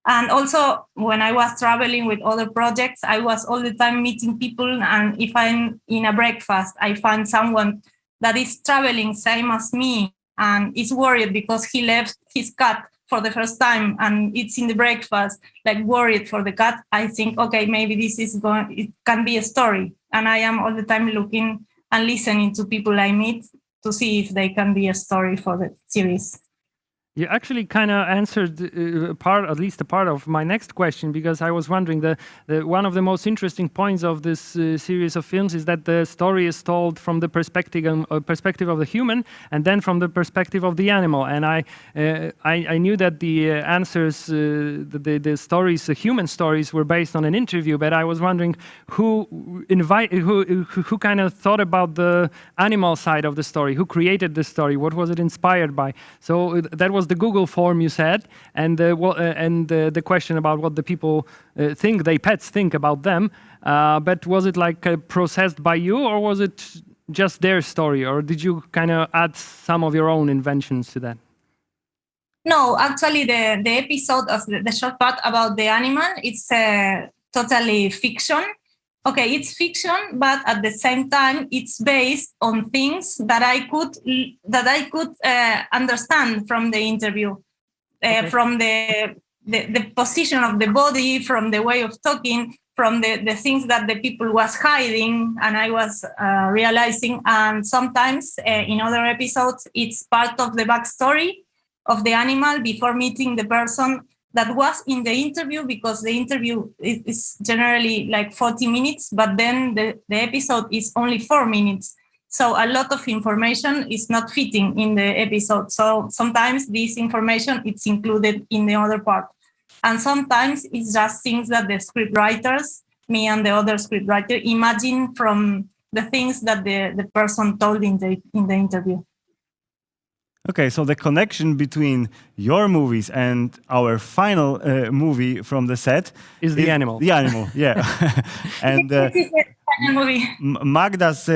Speaker 11: And also, when I was traveling with other projects, I was all the time meeting people. And if I'm in a breakfast, I find someone that is traveling same as me and is worried because he left his cat for the first time and it's in the breakfast, like worried for the cat. I think, okay, maybe it can be a story. And I am all the time looking and listening to people I meet to see if they can be a story for the series.
Speaker 3: You actually kind of answered at least a part of my next question, because I was wondering, the one of the most interesting points of this series of films is that the story is told from the perspective of the human, and then from the perspective of the animal. And I knew that the answers, the stories, the human stories, were based on an interview. But I was wondering who kind of thought about the animal side of the story, who created the story, what was it inspired by? So that was the Google form you said, and the question about what the people think, the pets think about them. But was it like processed by you, or was it just their story, or did you kind of add some of your own inventions to that?
Speaker 11: No, actually, the episode of the short part about the animal, it's totally fiction. Okay, it's fiction, but at the same time, it's based on things that I could understand from the interview, okay. From the position of the body, from the way of talking, from the things that the people was hiding, and I was realizing. And sometimes in other episodes, it's part of the backstory of the animal before meeting the person that was in the interview, because the interview is generally like 40 minutes, but then the episode is only 4 minutes. So a lot of information is not fitting in the episode. So sometimes this information it's included in the other part. And sometimes it's just things that the scriptwriters, me and the other scriptwriter, imagine from the things that the person told in the interview.
Speaker 2: Okay, so the connection between your movies and our final movie from the set
Speaker 3: is the animal.
Speaker 2: The animal, yeah. And
Speaker 11: movie.
Speaker 2: Magda's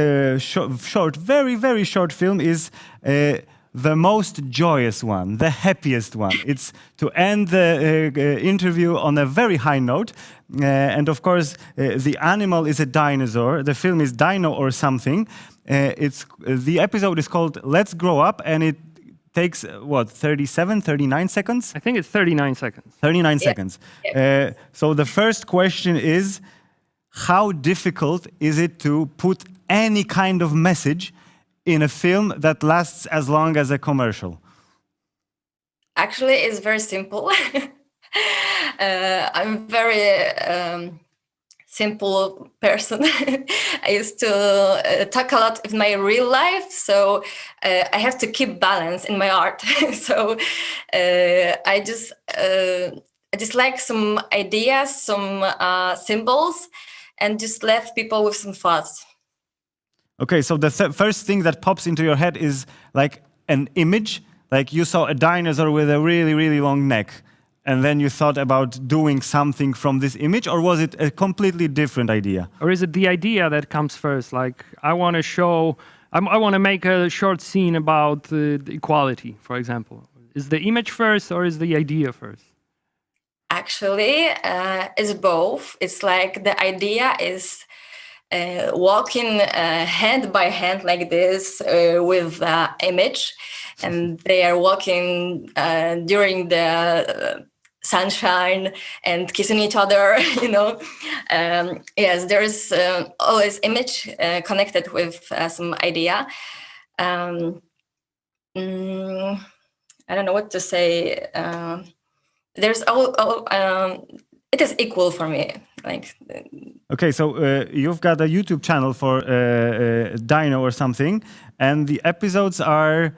Speaker 2: short, very, very short film is the most joyous one, the happiest one. It's to end the interview on a very high note. And of course, the animal is a dinosaur. The film is Dino or Something. The episode is called Let's Grow Up, and it takes, 39 seconds?
Speaker 3: I think it's 39 seconds.
Speaker 2: 39 seconds.
Speaker 11: Yeah.
Speaker 2: So the first question is, how difficult is it to put any kind of message in a film that lasts as long as a commercial?
Speaker 12: Actually, it's very simple. I'm very simple person. I used to talk a lot in my real life, so I have to keep balance in my art. So I just like some ideas, some symbols, and just left people with some thoughts.
Speaker 2: Okay, so the first thing that pops into your head is like an image, like you saw a dinosaur with a really, really long neck, and then you thought about doing something from this image, or was it a completely different idea?
Speaker 3: Or is it the idea that comes first? Like, I want to show, I want to make a short scene about the equality, for example. Is the image first, or is the idea first?
Speaker 12: Actually, it's both. It's like the idea is walking hand by hand like this with the image, and they are walking during the sunshine and kissing each other, you know. Yes, there is always image connected with some idea. I don't know what to say. There's it is equal for me. Like.
Speaker 2: Okay, so you've got a YouTube channel for Dino or Something, and the episodes are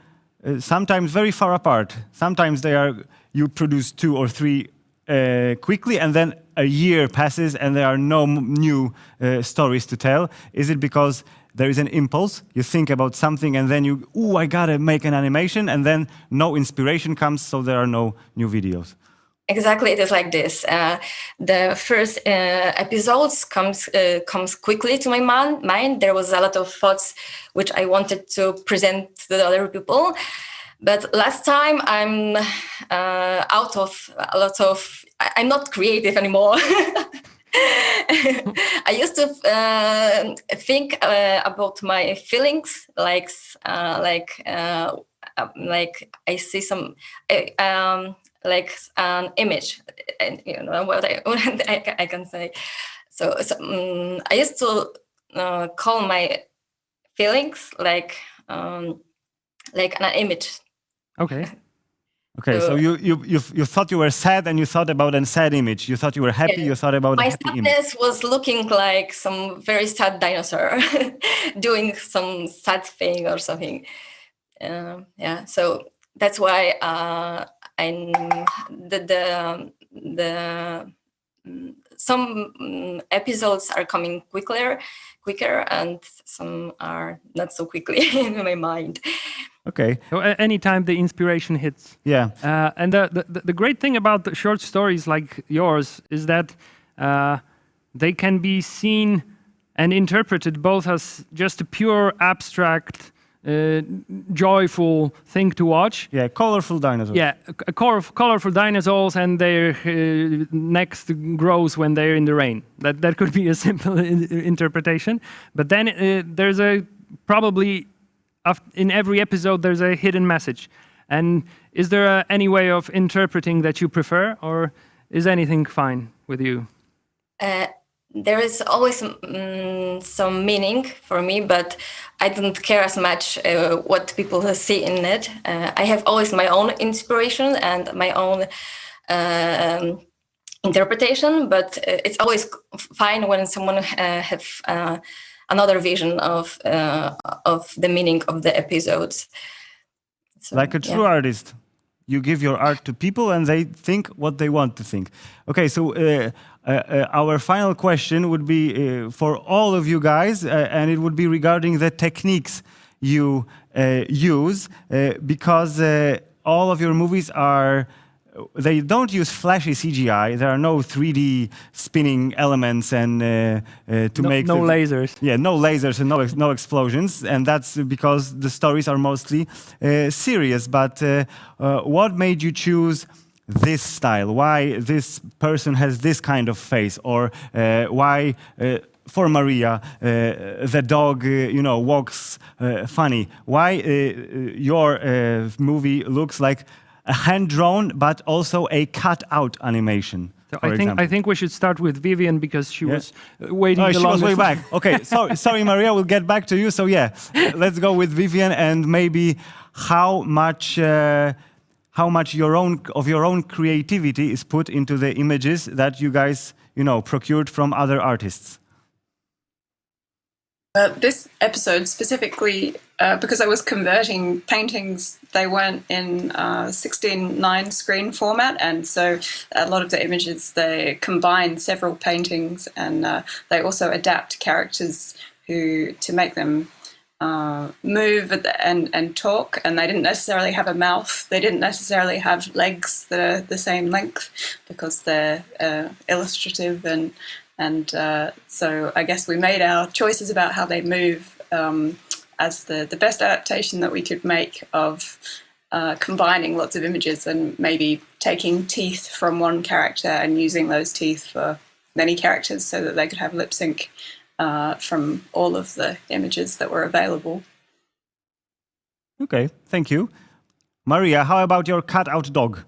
Speaker 2: sometimes very far apart. Sometimes you produce 2 or 3 quickly, and then a year passes and there are no new stories to tell. Is it because there is an impulse? You think about something and then I gotta make an animation, and then no inspiration comes, so there are no new videos.
Speaker 12: Exactly, it is like this. The first episodes comes quickly to my mind. There was a lot of thoughts which I wanted to present to the other people, but last time I'm out of a lot of. I'm not creative anymore. I used to think about my feelings, like I see some. Like an image, and you know what I can say. So I used to call my feelings like an image.
Speaker 3: Okay.
Speaker 2: Okay, so you thought you were sad, and you thought about a sad image. You thought you were happy. You thought about a happy image.
Speaker 12: My sadness was looking like some very sad dinosaur doing some sad thing or something. Yeah, so that's why. Some episodes are coming quicker, and some are not so quickly in my mind.
Speaker 2: Okay.
Speaker 3: So anytime the inspiration hits.
Speaker 2: Yeah.
Speaker 3: And the great thing about the short stories like yours is that they can be seen and interpreted both as just a pure abstract joyful thing to watch.
Speaker 2: Yeah, colorful dinosaurs.
Speaker 3: Yeah, colorful dinosaurs, and their necks grows when they're in the rain. That could be a simple interpretation. But then there's probably in every episode there's a hidden message. And is there any way of interpreting that you prefer, or is anything fine with you?
Speaker 12: There is always some meaning for me, but I don't care as much what people see in it. I have always my own inspiration and my own interpretation, but it's always fine when someone have another vision of the meaning of the episodes. So,
Speaker 2: like a true artist. you give your art to people and they think what they want to think. Okay, so our final question would be for all of you guys, and it would be regarding the techniques you use, because all of your movies they don't use flashy CGI. There are no 3D spinning elements and make
Speaker 3: no lasers.
Speaker 2: Yeah, no lasers and no explosions, and that's because the stories are mostly serious. But what made you choose this style? Why this person has this kind of face, or why? For Maria, the dog, walks funny. Why your movie looks like a hand-drawn, but also a cut-out animation?
Speaker 3: So I think we should start with Vivian because she was waiting.
Speaker 2: She was way back. Okay, sorry, Maria. We'll get back to you. So yeah, let's go with Vivian, and maybe how much your own creativity is put into the images that you guys procured from other artists.
Speaker 7: This episode specifically, because I was converting paintings, they weren't in 16:9 screen format, and so a lot of the images, they combine several paintings, and they also adapt characters to make them move and talk, and they didn't necessarily have a mouth, they didn't necessarily have legs that are the same length, because they're illustrative, and so I guess we made our choices about how they move as the best adaptation that we could make of combining lots of images and maybe taking teeth from one character and using those teeth for many characters so that they could have lip sync from all of the images that were available.
Speaker 2: Okay, thank you. Maria, how about your cut-out dog?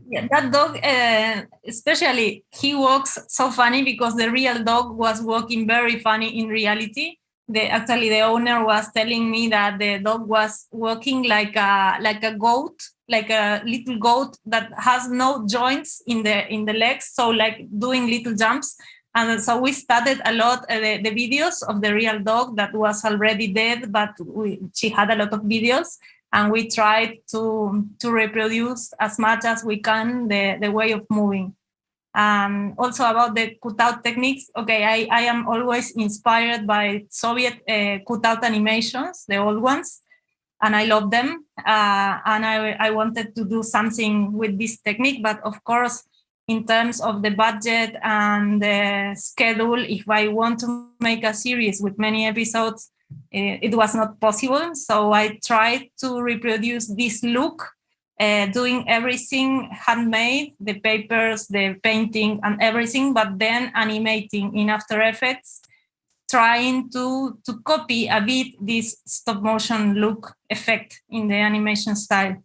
Speaker 11: Yeah, that dog, especially, he walks so funny because the real dog was walking very funny in reality. Actually, the owner was telling me that the dog was walking like a goat, like a little goat that has no joints in the legs, so like doing little jumps. And so we studied a lot the videos of the real dog that was already dead, but she had a lot of videos. And we tried to reproduce as much as we can the way of moving. Also about the cutout techniques, okay, I am always inspired by Soviet cutout animations, the old ones, and I love them. And I wanted to do something with this technique, but of course, in terms of the budget and the schedule, if I want to make a series with many episodes, it was not possible. So I tried to reproduce this look, doing everything handmade, the papers, the painting and everything, but then animating in After Effects, trying to copy a bit this stop motion look effect in the animation style.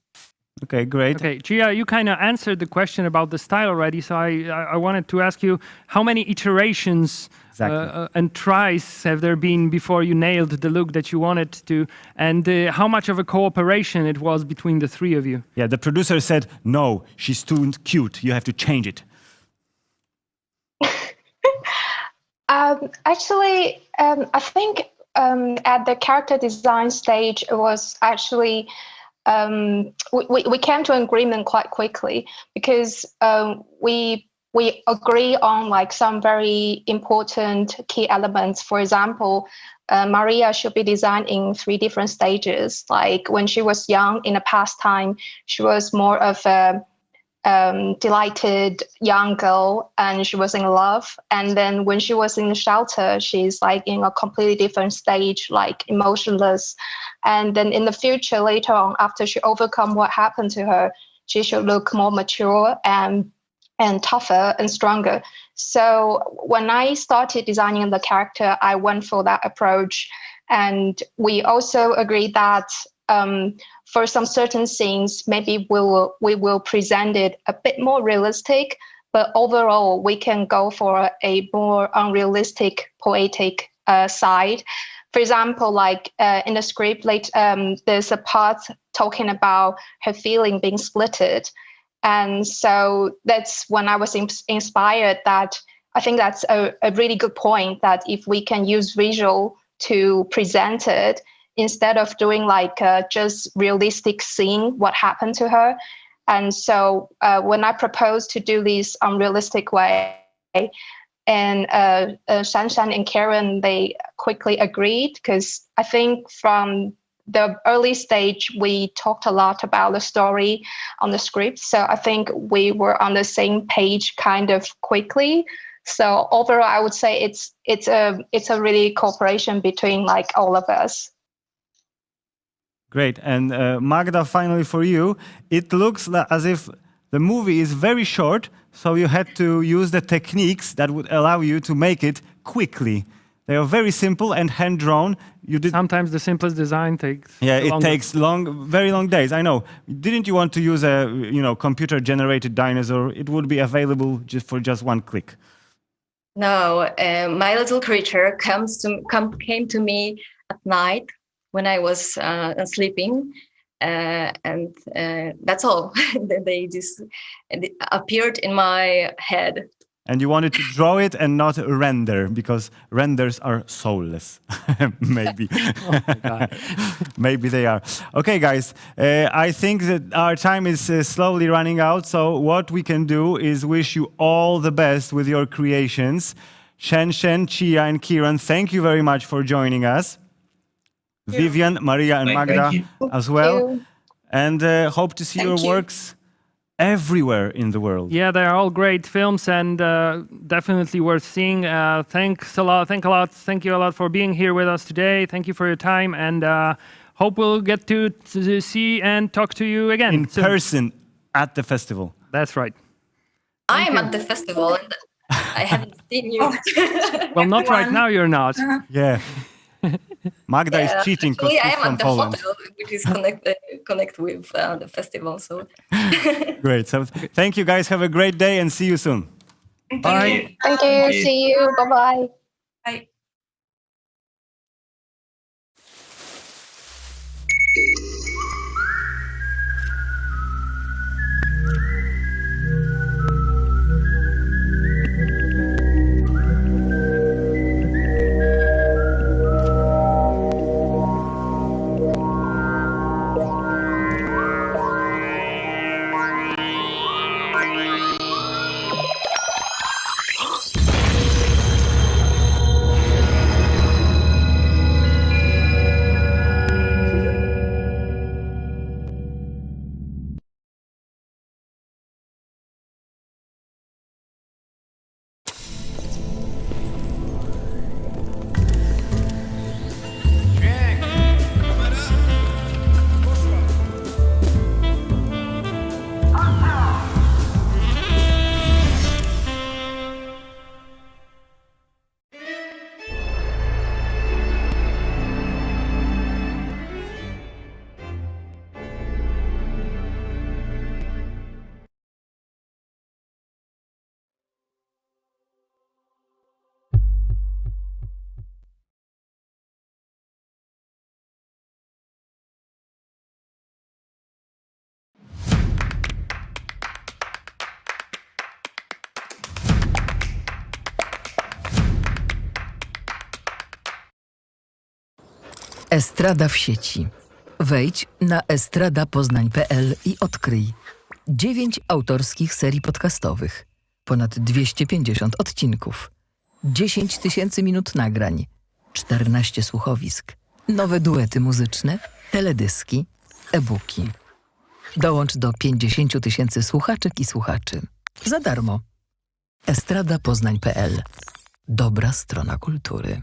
Speaker 2: Okay, great.
Speaker 3: Okay, Gia, you kind of answered the question about the style already, so I wanted to ask you, how many iterations and tries have there been before you nailed the look that you wanted to, and how much of a cooperation it was between the three of you?
Speaker 2: Yeah, the producer said, no, she's too cute, you have to change it.
Speaker 10: Actually, I think at the character design stage, it was actually we came to an agreement quite quickly because we agree on like some very important key elements. For example, Maria should be designed in 3 different stages. Like when she was young, in a past time, she was more of a delighted young girl and she was in love. And then when she was in the shelter, she's like in a completely different stage, like emotionless. And then in the future, later on, after she overcome what happened to her, she should look more mature and tougher and stronger. So when I started designing the character, I went for that approach. And we also agreed that for some certain scenes, maybe we will present it a bit more realistic, but overall we can go for a more unrealistic, poetic side. For example, like in the script, there's a part talking about her feeling being splitted. And so that's when I was inspired that I think that's a really good point, that if we can use visual to present it instead of doing like just realistic scene what happened to her. And so when I proposed to do this unrealistic way, and Shan and Karen, they quickly agreed, because I think from the early stage, we talked a lot about the story on the script. So I think we were on the same page kind of quickly. So overall, I would say it's a really cooperation between like all of us.
Speaker 2: Great. And Magda, finally for you, it looks as if the movie is very short, so you had to use the techniques that would allow you to make it quickly. They are very simple and hand-drawn.
Speaker 3: Sometimes the simplest design takes
Speaker 2: takes very long days. I know. Didn't you want to use a computer-generated dinosaur? It would be available for just one click.
Speaker 12: No, my little creature came to me at night when I was sleeping, and that's all. They just appeared in my head.
Speaker 2: And you wanted to draw it and not render, because renders are soulless. Maybe.
Speaker 3: Oh my God.
Speaker 2: Maybe they are. Okay, guys, I think that our time is slowly running out. So what we can do is wish you all the best with your creations. Shen, Chia, and Kieran, thank you very much for joining us. Vivian, Maria, and Magda as well. And hope to see your works everywhere in the world.
Speaker 3: Yeah, they are all great films and definitely worth seeing. Thanks a lot. Thank you a lot for being here with us today. Thank you for your time, and hope we'll get to see and talk to you again
Speaker 2: in person at the festival.
Speaker 3: That's right.
Speaker 12: I am at the festival, and I haven't seen you.
Speaker 3: Well, not right now. You're not.
Speaker 2: Yeah. Magda is cheating because she's from Poland.
Speaker 12: Hotel, which is connect with the festival. So
Speaker 2: great. So thank you, guys. Have a great day and see you soon.
Speaker 10: Bye. Thank you. See you. Bye-bye.
Speaker 11: Bye.
Speaker 1: Estrada w sieci. Wejdź na estradapoznań.pl i odkryj 9 autorskich serii podcastowych, ponad 250 odcinków, 10 000 minut nagrań, 14 słuchowisk, nowe duety muzyczne, teledyski, e-booki. Dołącz do 50 000 słuchaczek i słuchaczy. Za darmo. estradapoznań.pl. Dobra strona kultury.